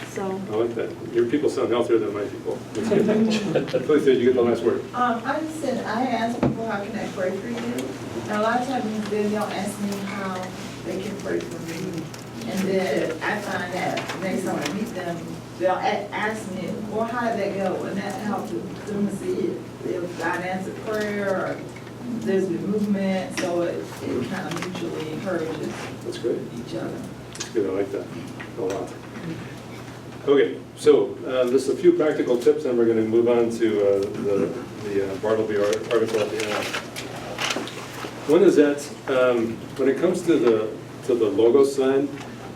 So. I like that. Your people sound healthier than my people. Please, you get the last word. I ask people how can I pray for you, and a lot of times they'll ask me how they can pray for me. And then I find that next time I meet them, they'll ask me, well, how did that go? And that helps them to see if God answered prayer or there's been movement, so it kind of mutually encourages That's great. each other. That's good, I like that a lot. Okay, so just a few practical tips, and we're going to move on to the Bartleby article at the end. One is that when it comes to the logo side,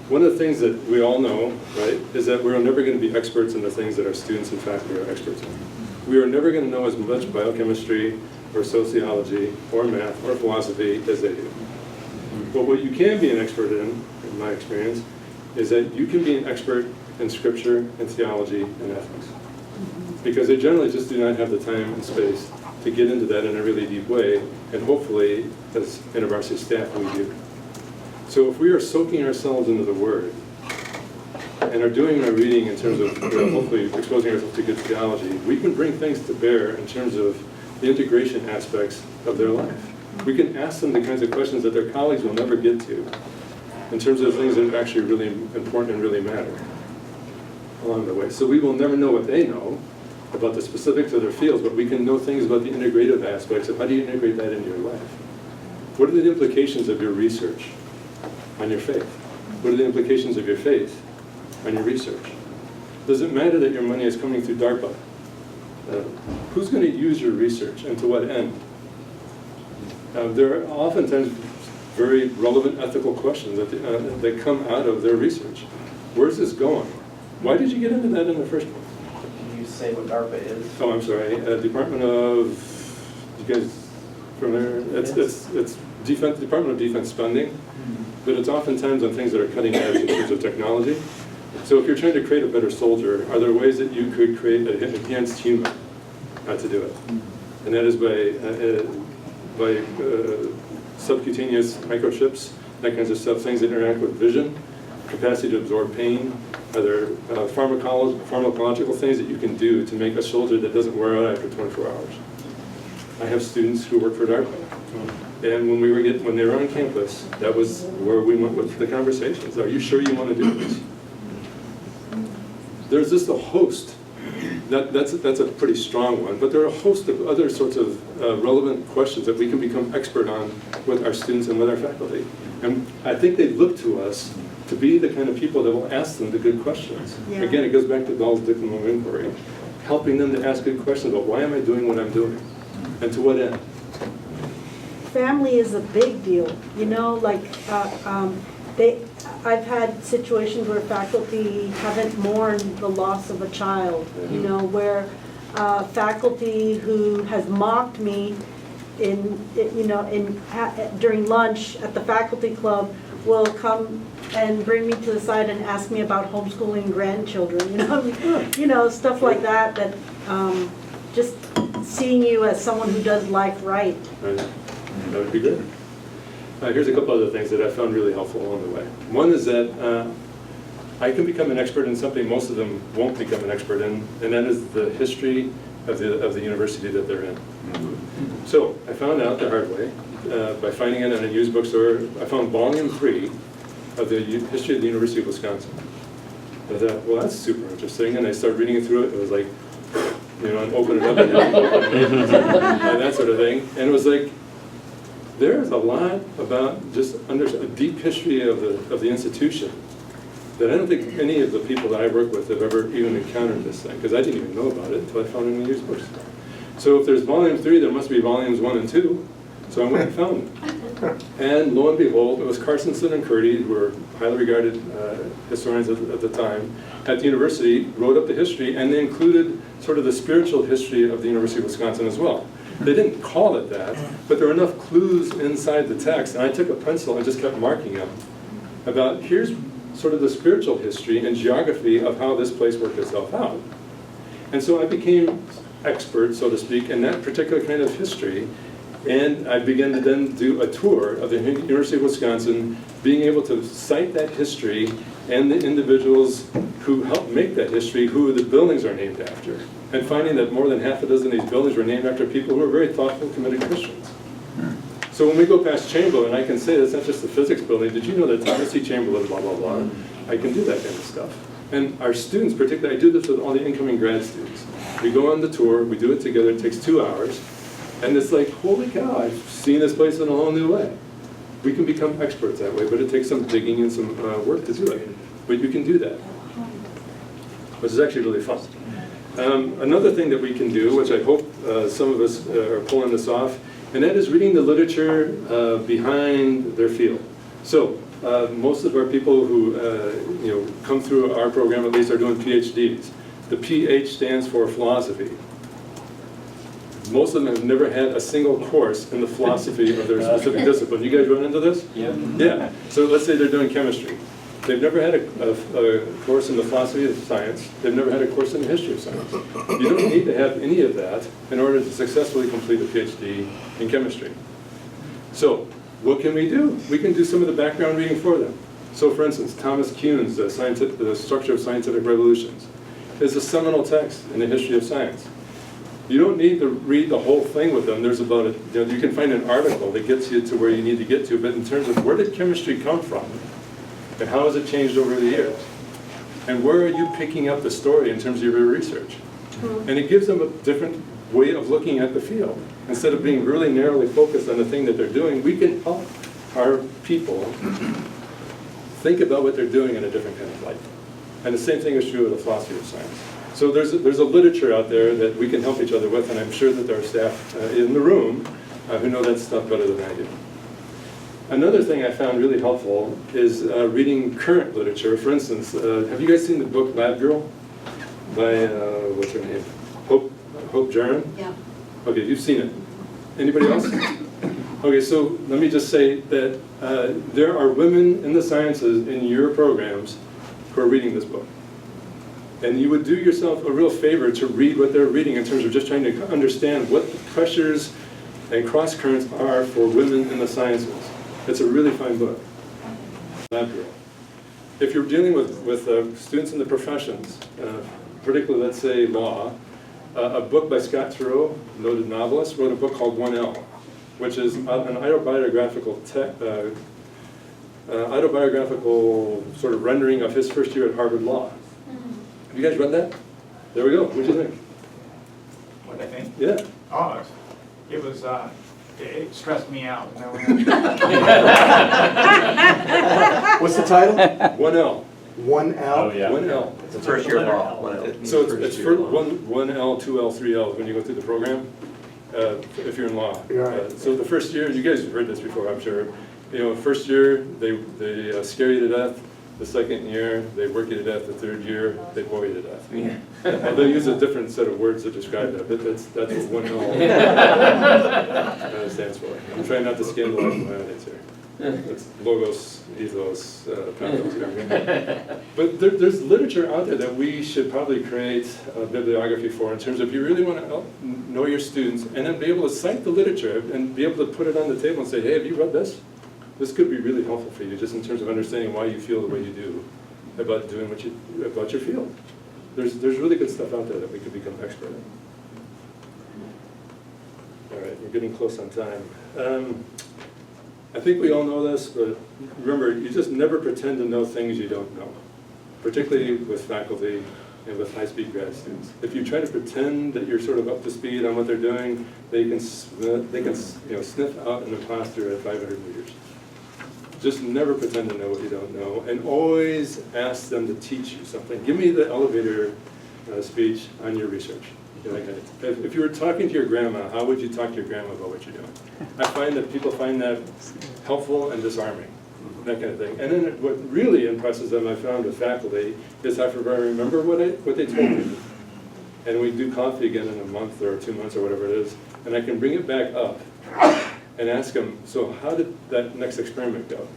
one of the things that we all know, right, is that we're never going to be experts in the things that our students and faculty are experts in. We are never going to know as much biochemistry or sociology or math or philosophy as they do. But what you can be an expert in my experience, is that you can be an expert in scripture and theology and ethics. Because they generally just do not have the time and space to get into that in a really deep way, and hopefully, as university staff, we do. So if we are soaking ourselves into the Word, and are doing our reading in terms of hopefully exposing ourselves to good theology, we can bring things to bear in terms of the integration aspects of their life. We can ask them the kinds of questions that their colleagues will never get to, in terms of things that are actually really important and really matter along the way. So we will never know what they know about the specifics of their fields, but we can know things about the integrative aspects of how do you integrate that into your life. What are the implications of your research on your faith? What are the implications of your faith on your research? Does it matter that your money is coming through DARPA? Who's going to use your research and to what end? There are oftentimes very relevant ethical questions that come out of their research. Where's this going? Why did you get into that in the first place? Can you say what DARPA is? Oh, I'm sorry. Department of, you guys familiar? It's Defense, Department of Defense spending, but it's oftentimes on things that are cutting edge in terms of technology. So if you're trying to create a better soldier, are there ways that you could create an enhanced human to do it? And that is by subcutaneous microchips, that kinds of stuff, things that interact with vision, capacity to absorb pain. Are there pharmacological things that you can do to make a soldier that doesn't wear out after 24 hours? I have students who work for DARPA. And when they were on campus, that was where we went with the conversations. Are you sure you want to do this? There's just a host. That's a pretty strong one, but there are a host of other sorts of relevant questions that we can become expert on with our students and with our faculty. And I think they look to us to be the kind of people that will ask them the good questions. Yeah. Again, it goes back to Dahl's dictum of inquiry, helping them to ask good questions about why am I doing what I'm doing, and to what end. Family is a big deal, you know, like, I've had situations where faculty haven't mourned the loss of a child, you know, where faculty who has mocked me during lunch at the faculty club will come and bring me to the side and ask me about homeschooling grandchildren, you know, stuff like that, just seeing you as someone who does life right. Right. That would be good. Here's a couple other things that I found really helpful along the way. One is that I can become an expert in something most of them won't become an expert in, and that is the history of the university that they're in. So I found out the hard way by finding it in a used bookstore. I found volume 3 of the history of the University of Wisconsin. I thought, well, that's super interesting, and I started reading it through it. It was like, you know, and open it up and that sort of thing. And it was like, there's a lot about just a deep history of the institution that I don't think any of the people that I work with have ever even encountered this thing, because I didn't even know about it until I found it in the used bookstore. So if there's volume 3, there must be volumes 1 and 2. So I went and found them. And lo and behold, it was Carstensen and Curdy, who were highly regarded historians at the time, at the university, wrote up the history, and they included sort of the spiritual history of the University of Wisconsin as well. They didn't call it that, but there were enough clues inside the text, and I took a pencil and just kept marking them about here's sort of the spiritual history and geography of how this place worked itself out. And so I became expert, so to speak, in that particular kind of history, and I began to then do a tour of the University of Wisconsin, being able to cite that history and the individuals who helped make that history, who the buildings are named after, and finding that more than half a dozen of these buildings were named after people who were very thoughtful, committed Christians. So when we go past Chamberlain, I can say that's not just the physics building. Did you know that Thomas C. Chamberlain, blah, blah, blah. I can do that kind of stuff. And our students, particularly, I do this with all the incoming grad students. We go on the tour, we do it together, it takes 2 hours, and it's like, holy cow, I've seen this place in a whole new way. We can become experts that way, but it takes some digging and some work to do it. But you can do that, which is actually really fun. Another thing that we can do, which I hope some of us are pulling this off, and that is reading the literature behind their field. So most of our people who come through our program at least are doing PhDs. The PH stands for philosophy. Most of them have never had a single course in the philosophy of their specific discipline. You guys run into this? Yeah. Yeah. So let's say they're doing chemistry. They've never had a course in the philosophy of science. They've never had a course in the history of science. You don't need to have any of that in order to successfully complete a PhD in chemistry. So what can we do? We can do some of the background reading for them. So for instance, Thomas Kuhn's The Structure of Scientific Revolutions is a seminal text in the history of science. You don't need to read the whole thing with them. There's about you can find an article that gets you to where you need to get to, but in terms of where did chemistry come from? And how has it changed over the years? And where are you picking up the story in terms of your research? And it gives them a different way of looking at the field. Instead of being really narrowly focused on the thing that they're doing, we can help our people think about what they're doing in a different kind of light. And the same thing is true of the philosophy of science. So there's a literature out there that we can help each other with, and I'm sure that there are staff in the room who know that stuff better than I do. Another thing I found really helpful is reading current literature. For instance, have you guys seen the book Lab Girl by, what's her name? Hope Jaron? Yeah. Okay, you've seen it. Anybody else? Okay, so let me just say that there are women in the sciences in your programs who are reading this book. And you would do yourself a real favor to read what they're reading in terms of just trying to understand what the pressures and cross currents are for women in the sciences. It's a really fine book. Lab Girl. If you're dealing with students in the professions, particularly, let's say, law, a book by Scott Turow, noted novelist, wrote a book called 1L, which is an autobiographical sort of rendering of his first year at Harvard Law. Have you guys read that? There we go. What do you think? What I think? Yeah. Oh, it was, it stressed me out. What's the title? 1L. 1L? Oh, yeah. 1L. It's a first year law. So it's for 1L, 2L, 3L when you go through the program, if you're in law. Right. So the first year, you guys have heard this before, I'm sure. First year, they scare you to death. The second year, they work you to death. The third year, they bore you to death. Yeah. They use a different set of words to describe that, but that's what 1L stands for. I'm trying not to scandalize my audience here. It's logos, ethos, pathos, everything. But there's literature out there that we should probably create a bibliography for in terms of if you really want to know your students and then be able to cite the literature and be able to put it on the table and say, hey, have you read this? This could be really helpful for you just in terms of understanding why you feel the way you do about doing about your field. There's really good stuff out there that we could become expert in. All right, we're getting close on time. I think we all know this, but remember, you just never pretend to know things you don't know, particularly with faculty and with high-speed grad students. If you try to pretend that you're sort of up to speed on what they're doing, they can sniff out in the class through at 500 meters. Just never pretend to know what you don't know, and always ask them to teach you something. Give me the elevator speech on your research. If you were talking to your grandma, how would you talk to your grandma about what you're doing? I find that people find that helpful and disarming, that kind of thing. And then what really impresses them, I found with faculty, is after I remember what they told me. And we do coffee again in a month or 2 months or whatever it is, and I can bring it back up and ask them, so how did that next experiment go?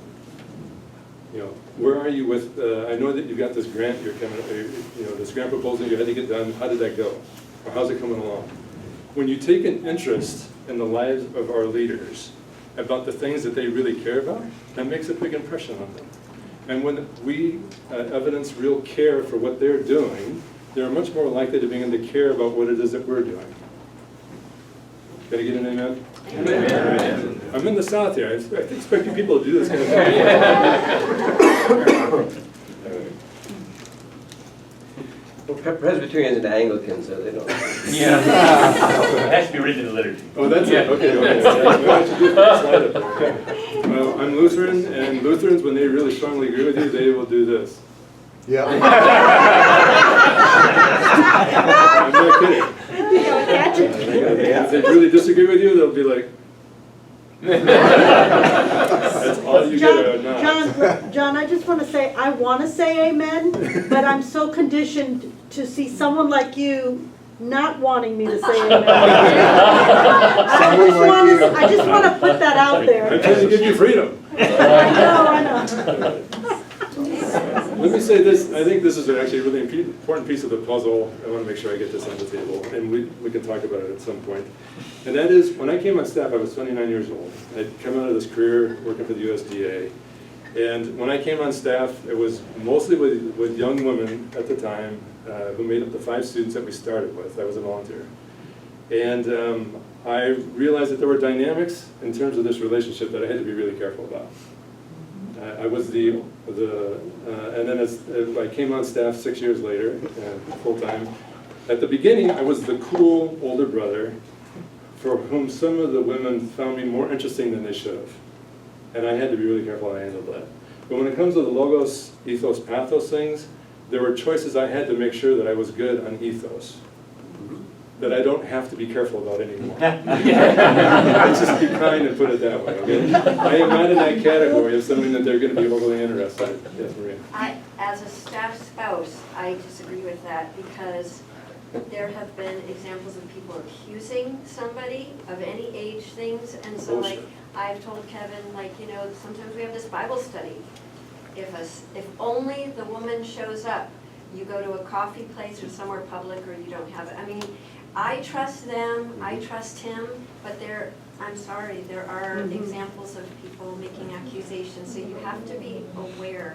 Where are you with, I know that you've got this grant, this grant proposal you had to get done, how did that go? Or how's it coming along? When you take an interest in the lives of our leaders about the things that they really care about, that makes a big impression on them. And when we evidence real care for what they're doing, they're much more likely to begin to care about what it is that we're doing. Can I get an amen? Amen. Amen. I'm in the South here. I expect you people to do this kind of thing. Well, Presbyterians and Anglicans, so they don't. Yeah. It has to be written in the liturgy. Oh, that's it, okay, okay. Yeah, maybe I should do the slide up there, okay. Well, I'm Lutheran, and Lutherans, when they really strongly agree with you, they will do this. Yeah. I'm not kidding. If they really disagree with you, they'll be like, that's all you get or not. John, I just want to say, I want to say amen, but I'm so conditioned to see someone like you not wanting me to say amen. I just want to put that out there. I'm trying to give you freedom. I know. Let me say this, I think this is actually a really important piece of the puzzle. I want to make sure I get this on the table, and we can talk about it at some point. And that is, when I came on staff, I was 29 years old. I'd come out of this career working for the USDA. And when I came on staff, it was mostly with young women at the time who made up the 5 students that we started with. I was a volunteer. And I realized that there were dynamics in terms of this relationship that I had to be really careful about. I was and then as I came on staff 6 years later, full-time. At the beginning, I was the cool older brother for whom some of the women found me more interesting than they should have. And I had to be really careful how I handled that. But when it comes to the logos, ethos, pathos things, there were choices I had to make sure that I was good on ethos. That I don't have to be careful about anymore. Let's just be kind and put it that way, okay? I am not in that category of something that they're going to be overly interested in. Yes, Maria. As a staff spouse, I disagree with that because there have been examples of people accusing somebody of any age things, and so like I've told Kevin, like, you know, sometimes we have this Bible study. If only the woman shows up, you go to a coffee place or somewhere public, or you don't have it. I mean, I trust them, I trust him, but I'm sorry, there are examples of people making accusations, so you have to be aware.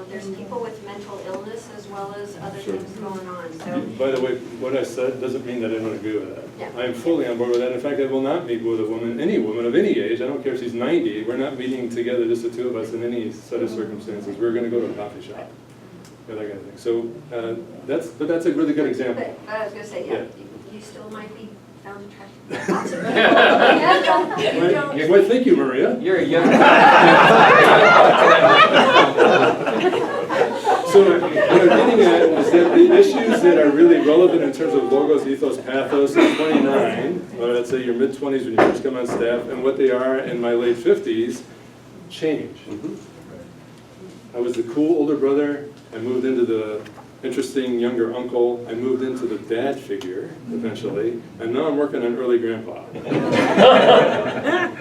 There's people with mental illness as well as other things going on. So, by the way, what I said doesn't mean that I don't agree with that. Yeah. I am fully on board with that. In fact, I will not meet with a woman, any woman of any age. I don't care if she's 90. We're not meeting together, just the two of us, in any set of circumstances. We're going to go to a coffee shop. That kind of thing. So that's a really good example. But I was going to say, yeah. You still might be found attractive. Well, thank you, Maria. You're a young. So what I'm getting at is that the issues that are really relevant in terms of logos, ethos, pathos at 29, or let's say your mid-20s when you first come on staff, and what they are in my late 50s, change. I was the cool older brother. I moved into the interesting younger uncle. I moved into the dad figure eventually, and now I'm working on early grandpa.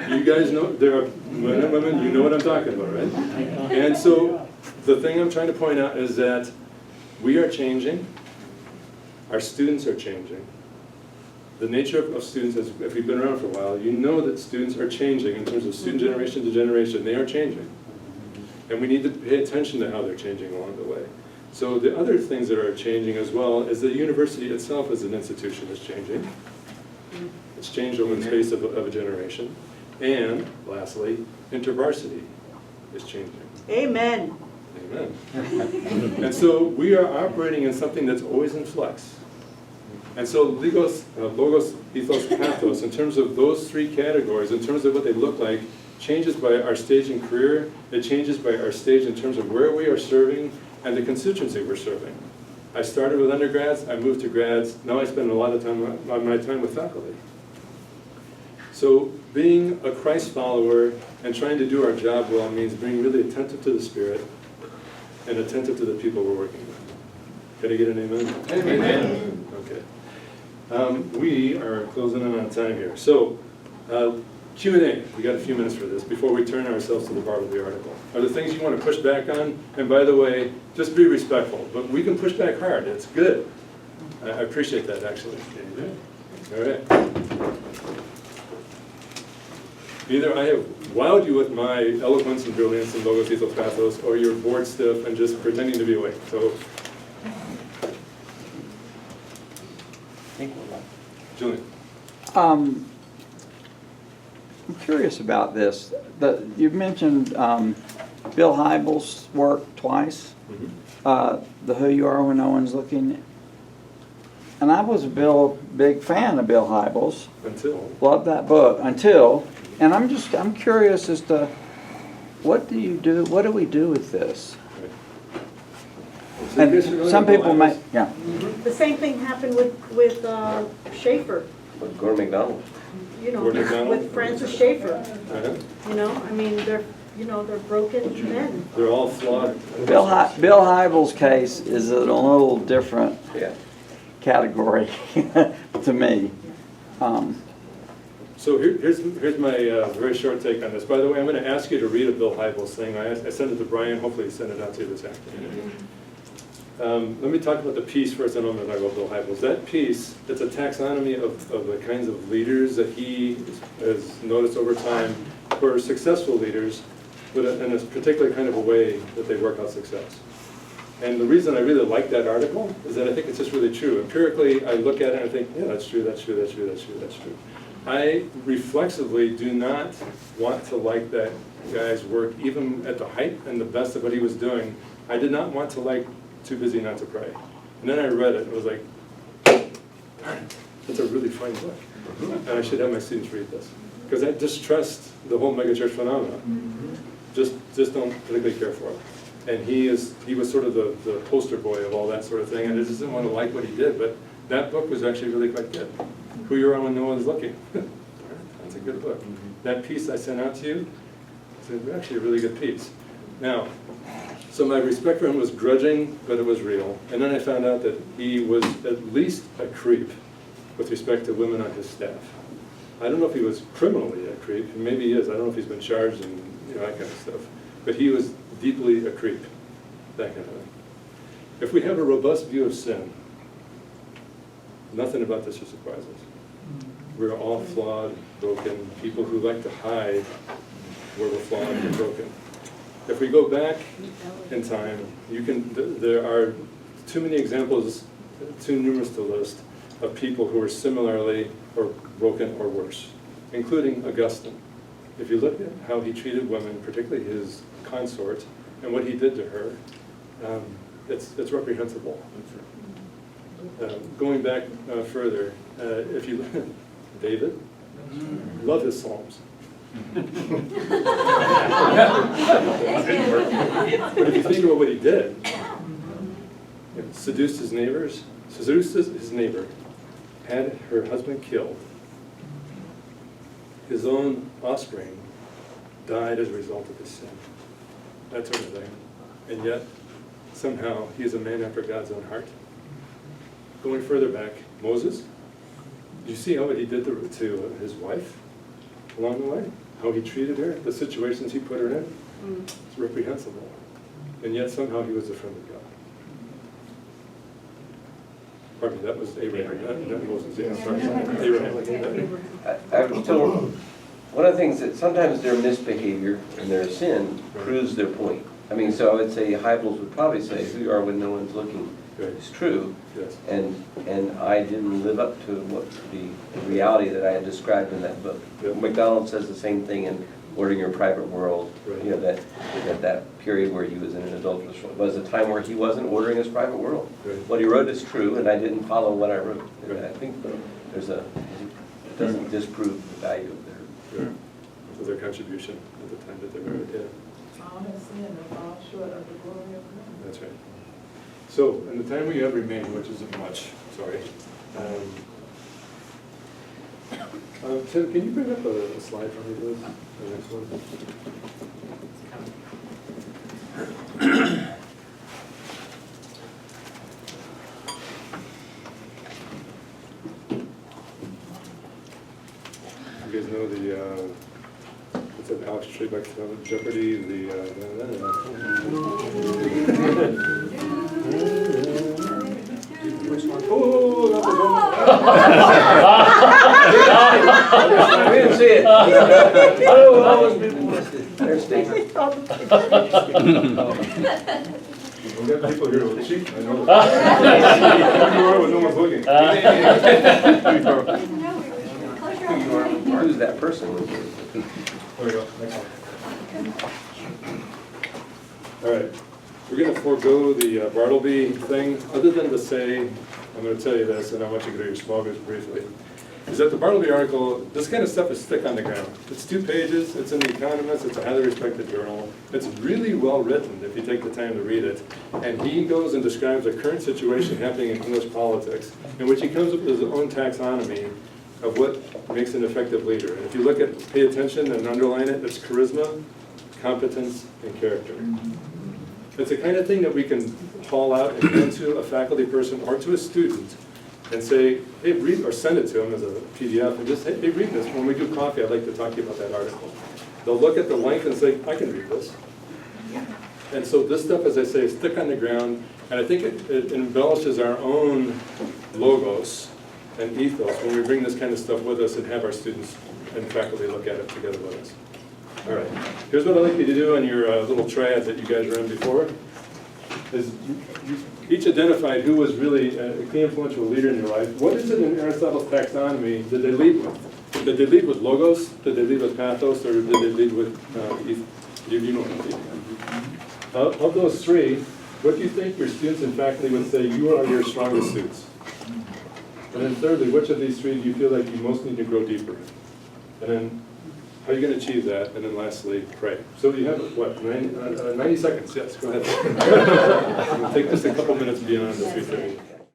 You guys know, there are men and women, you know what I'm talking about, right? And so the thing I'm trying to point out is that we are changing, our students are changing. The nature of students, if you've been around for a while, you know that students are changing in terms of student generation to generation. They are changing. And we need to pay attention to how they're changing along the way. So the other things that are changing as well is the university itself as an institution is changing. It's changed over the space of a generation. And lastly, InterVarsity is changing. Amen. Amen. And so we are operating in something that's always in flux. And so logos, ethos, pathos, in terms of those 3 categories, in terms of what they look like, changes by our stage in career, it changes by our stage in terms of where we are serving and the constituency we're serving. I started with undergrads, I moved to grads, now I spend a lot of time on my time with faculty. So being a Christ follower and trying to do our job well means being really attentive to the Spirit and attentive to the people we're working with. Can I get an amen? Amen. Okay. We are closing in on time here. So Q&A, we got a few minutes for this before we turn ourselves to the part of the article. Are there things you want to push back on? And by the way, just be respectful, but we can push back hard, it's good. I appreciate that actually. All right. Either I have wowed you with my eloquence and brilliance and logos, ethos, pathos, or you're bored stiff and just pretending to be awake. So, think we're live. Julian. curious about this. You mentioned Bill Hybels' work twice, the Who You Are When No One's Looking. And I was a big fan of Bill Hybels. Until. Loved that book, until, and I'm curious as to, what do we do with this? So you guys And familiar some with people Bill might, Hybels? yeah. The same thing happened with Schaefer, With Gordon McDonald. you know, Gordon McDonald? with Francis Schaefer. Uh-huh. You know, I mean, they're broken men. They're all flawed. Bill Hybels' case is in a little different Yeah. category to me. So here's my very short take on this. By the way, I'm going to ask you to read a Bill Hybels thing. I sent it to Brian. Hopefully he sent it out to you this afternoon. Let me talk about the piece first, and I'm going to talk about Bill Hybels. That piece, it's a taxonomy of the kinds of leaders that he has noticed over time who are successful leaders, but in a particular kind of a way that they work out success. And the reason I really like that article is that I think it's just really true. Empirically, I look at it and I think, yeah, that's true, that's true, that's true, that's true, that's true. I reflexively do not want to like that guy's work, even at the height and the best of what he was doing. I did not want to like Too Busy Not to Pray. And then I read it and was like, darn it, that's a really fine book. And I should have my students read this. Because I distrust the whole megachurch phenomenon. Just don't particularly care for it. And he was sort of the poster boy of all that sort of thing, and I just didn't want to like what he did, but that book was actually really quite good. Who You Are When No One's Looking. That's a good book. That piece I sent out to you, it's actually a really good piece. Now, so my respect for him was grudging, but it was real. And then I found out that he was at least a creep with respect to women on his staff. I don't know if he was criminally a creep, maybe he is. I don't know if he's been charged and that kind of stuff. But he was deeply a creep, that kind of thing. If we have a robust view of sin, nothing about this should surprise us. We're all flawed, broken, people who like to hide where we're flawed and broken. If we go back in time, there are too many examples, too numerous to list, of people who are similarly or broken or worse, including Augustine. If you look at how he treated women, particularly his consort, and what he did to her, it's reprehensible. Going back further, if you look at David, love his Psalms. But if you think about what he did, seduced his neighbor, had her husband killed, his own offspring died as a result of his sin, that sort of thing. And yet, somehow, he is a man after God's own heart. Going further back, Moses, do you see how what he did to his wife along the way? How he treated her, the situations he put her in? It's reprehensible. And yet, somehow, he was a friend of God. Pardon me, that was Abraham, not Moses. Yeah, sorry. Abraham. I was told, one of the things that sometimes their misbehavior and their sin proves their point. I mean, so I would say Hybels would probably say, who you are when no one's looking is true. Yes. And I didn't live up to what the reality that I had described in that book. Yep. McDonald says the same thing in Ordering Your Private World. Right. You know, that period where he was in an adulterous was a time where he wasn't ordering his private world. Right. What he wrote is true, and I didn't follow what I wrote. And Right. I think it doesn't disprove the value of Sure. So their contribution at the time that they wrote it, yeah. All have sinned and fall short of the glory of God. That's right. So, in the time we have remaining, which isn't much, sorry. Tim, can you bring up a slide for me, please? The next one. You guys know the, what's that Alex Trebek Jeopardy, Oh, that was We didn't see it. Oh, that was, there's Steve. We got people here who will cheat, I know that. You are when no one's looking. Who's that person? There we go, next one. All right, we're gonna forego the Bartleby thing, other than to say, I'm gonna tell you this, and I want you to go to your small groups briefly, is that the Bartleby article, this kind of stuff is thick on the ground. It's 2 pages, it's in The Economist, it's a highly respected journal. It's really well written if you take the time to read it. And he goes and describes a current situation happening in English politics, in which he comes up with his own taxonomy of what makes an effective leader. And if you look at, pay attention and underline it, it's charisma, competence, and character. It's the kind of thing that we can haul out and hand to a faculty person or to a student and say, hey, read, or send it to them as a PDF, and just, hey, read this. When we do coffee, I'd like to talk to you about that article. They'll look at the length and say, I can read this. And so this stuff, as I say, is thick on the ground, and I think it embellishes our own logos and ethos when we bring this kind of stuff with us and have our students and faculty look at it together with us. All right, here's what I'd like you to do on your little triad that you guys ran before, is you each identified who was really a key influential leader in your life. What is it in Aristotle's taxonomy did they lead with? Did they lead with logos? Did they lead with pathos? Or did they lead with you know what? Of those 3, what do you think your students and faculty would say you are your strongest suits? And then thirdly, which of these 3 do you feel like you most need to grow deeper in? And then how are you going to achieve that? And then lastly, pray. So you have, what, 90 seconds? Yes, go ahead. It'll take just a couple minutes beyond the 3:30.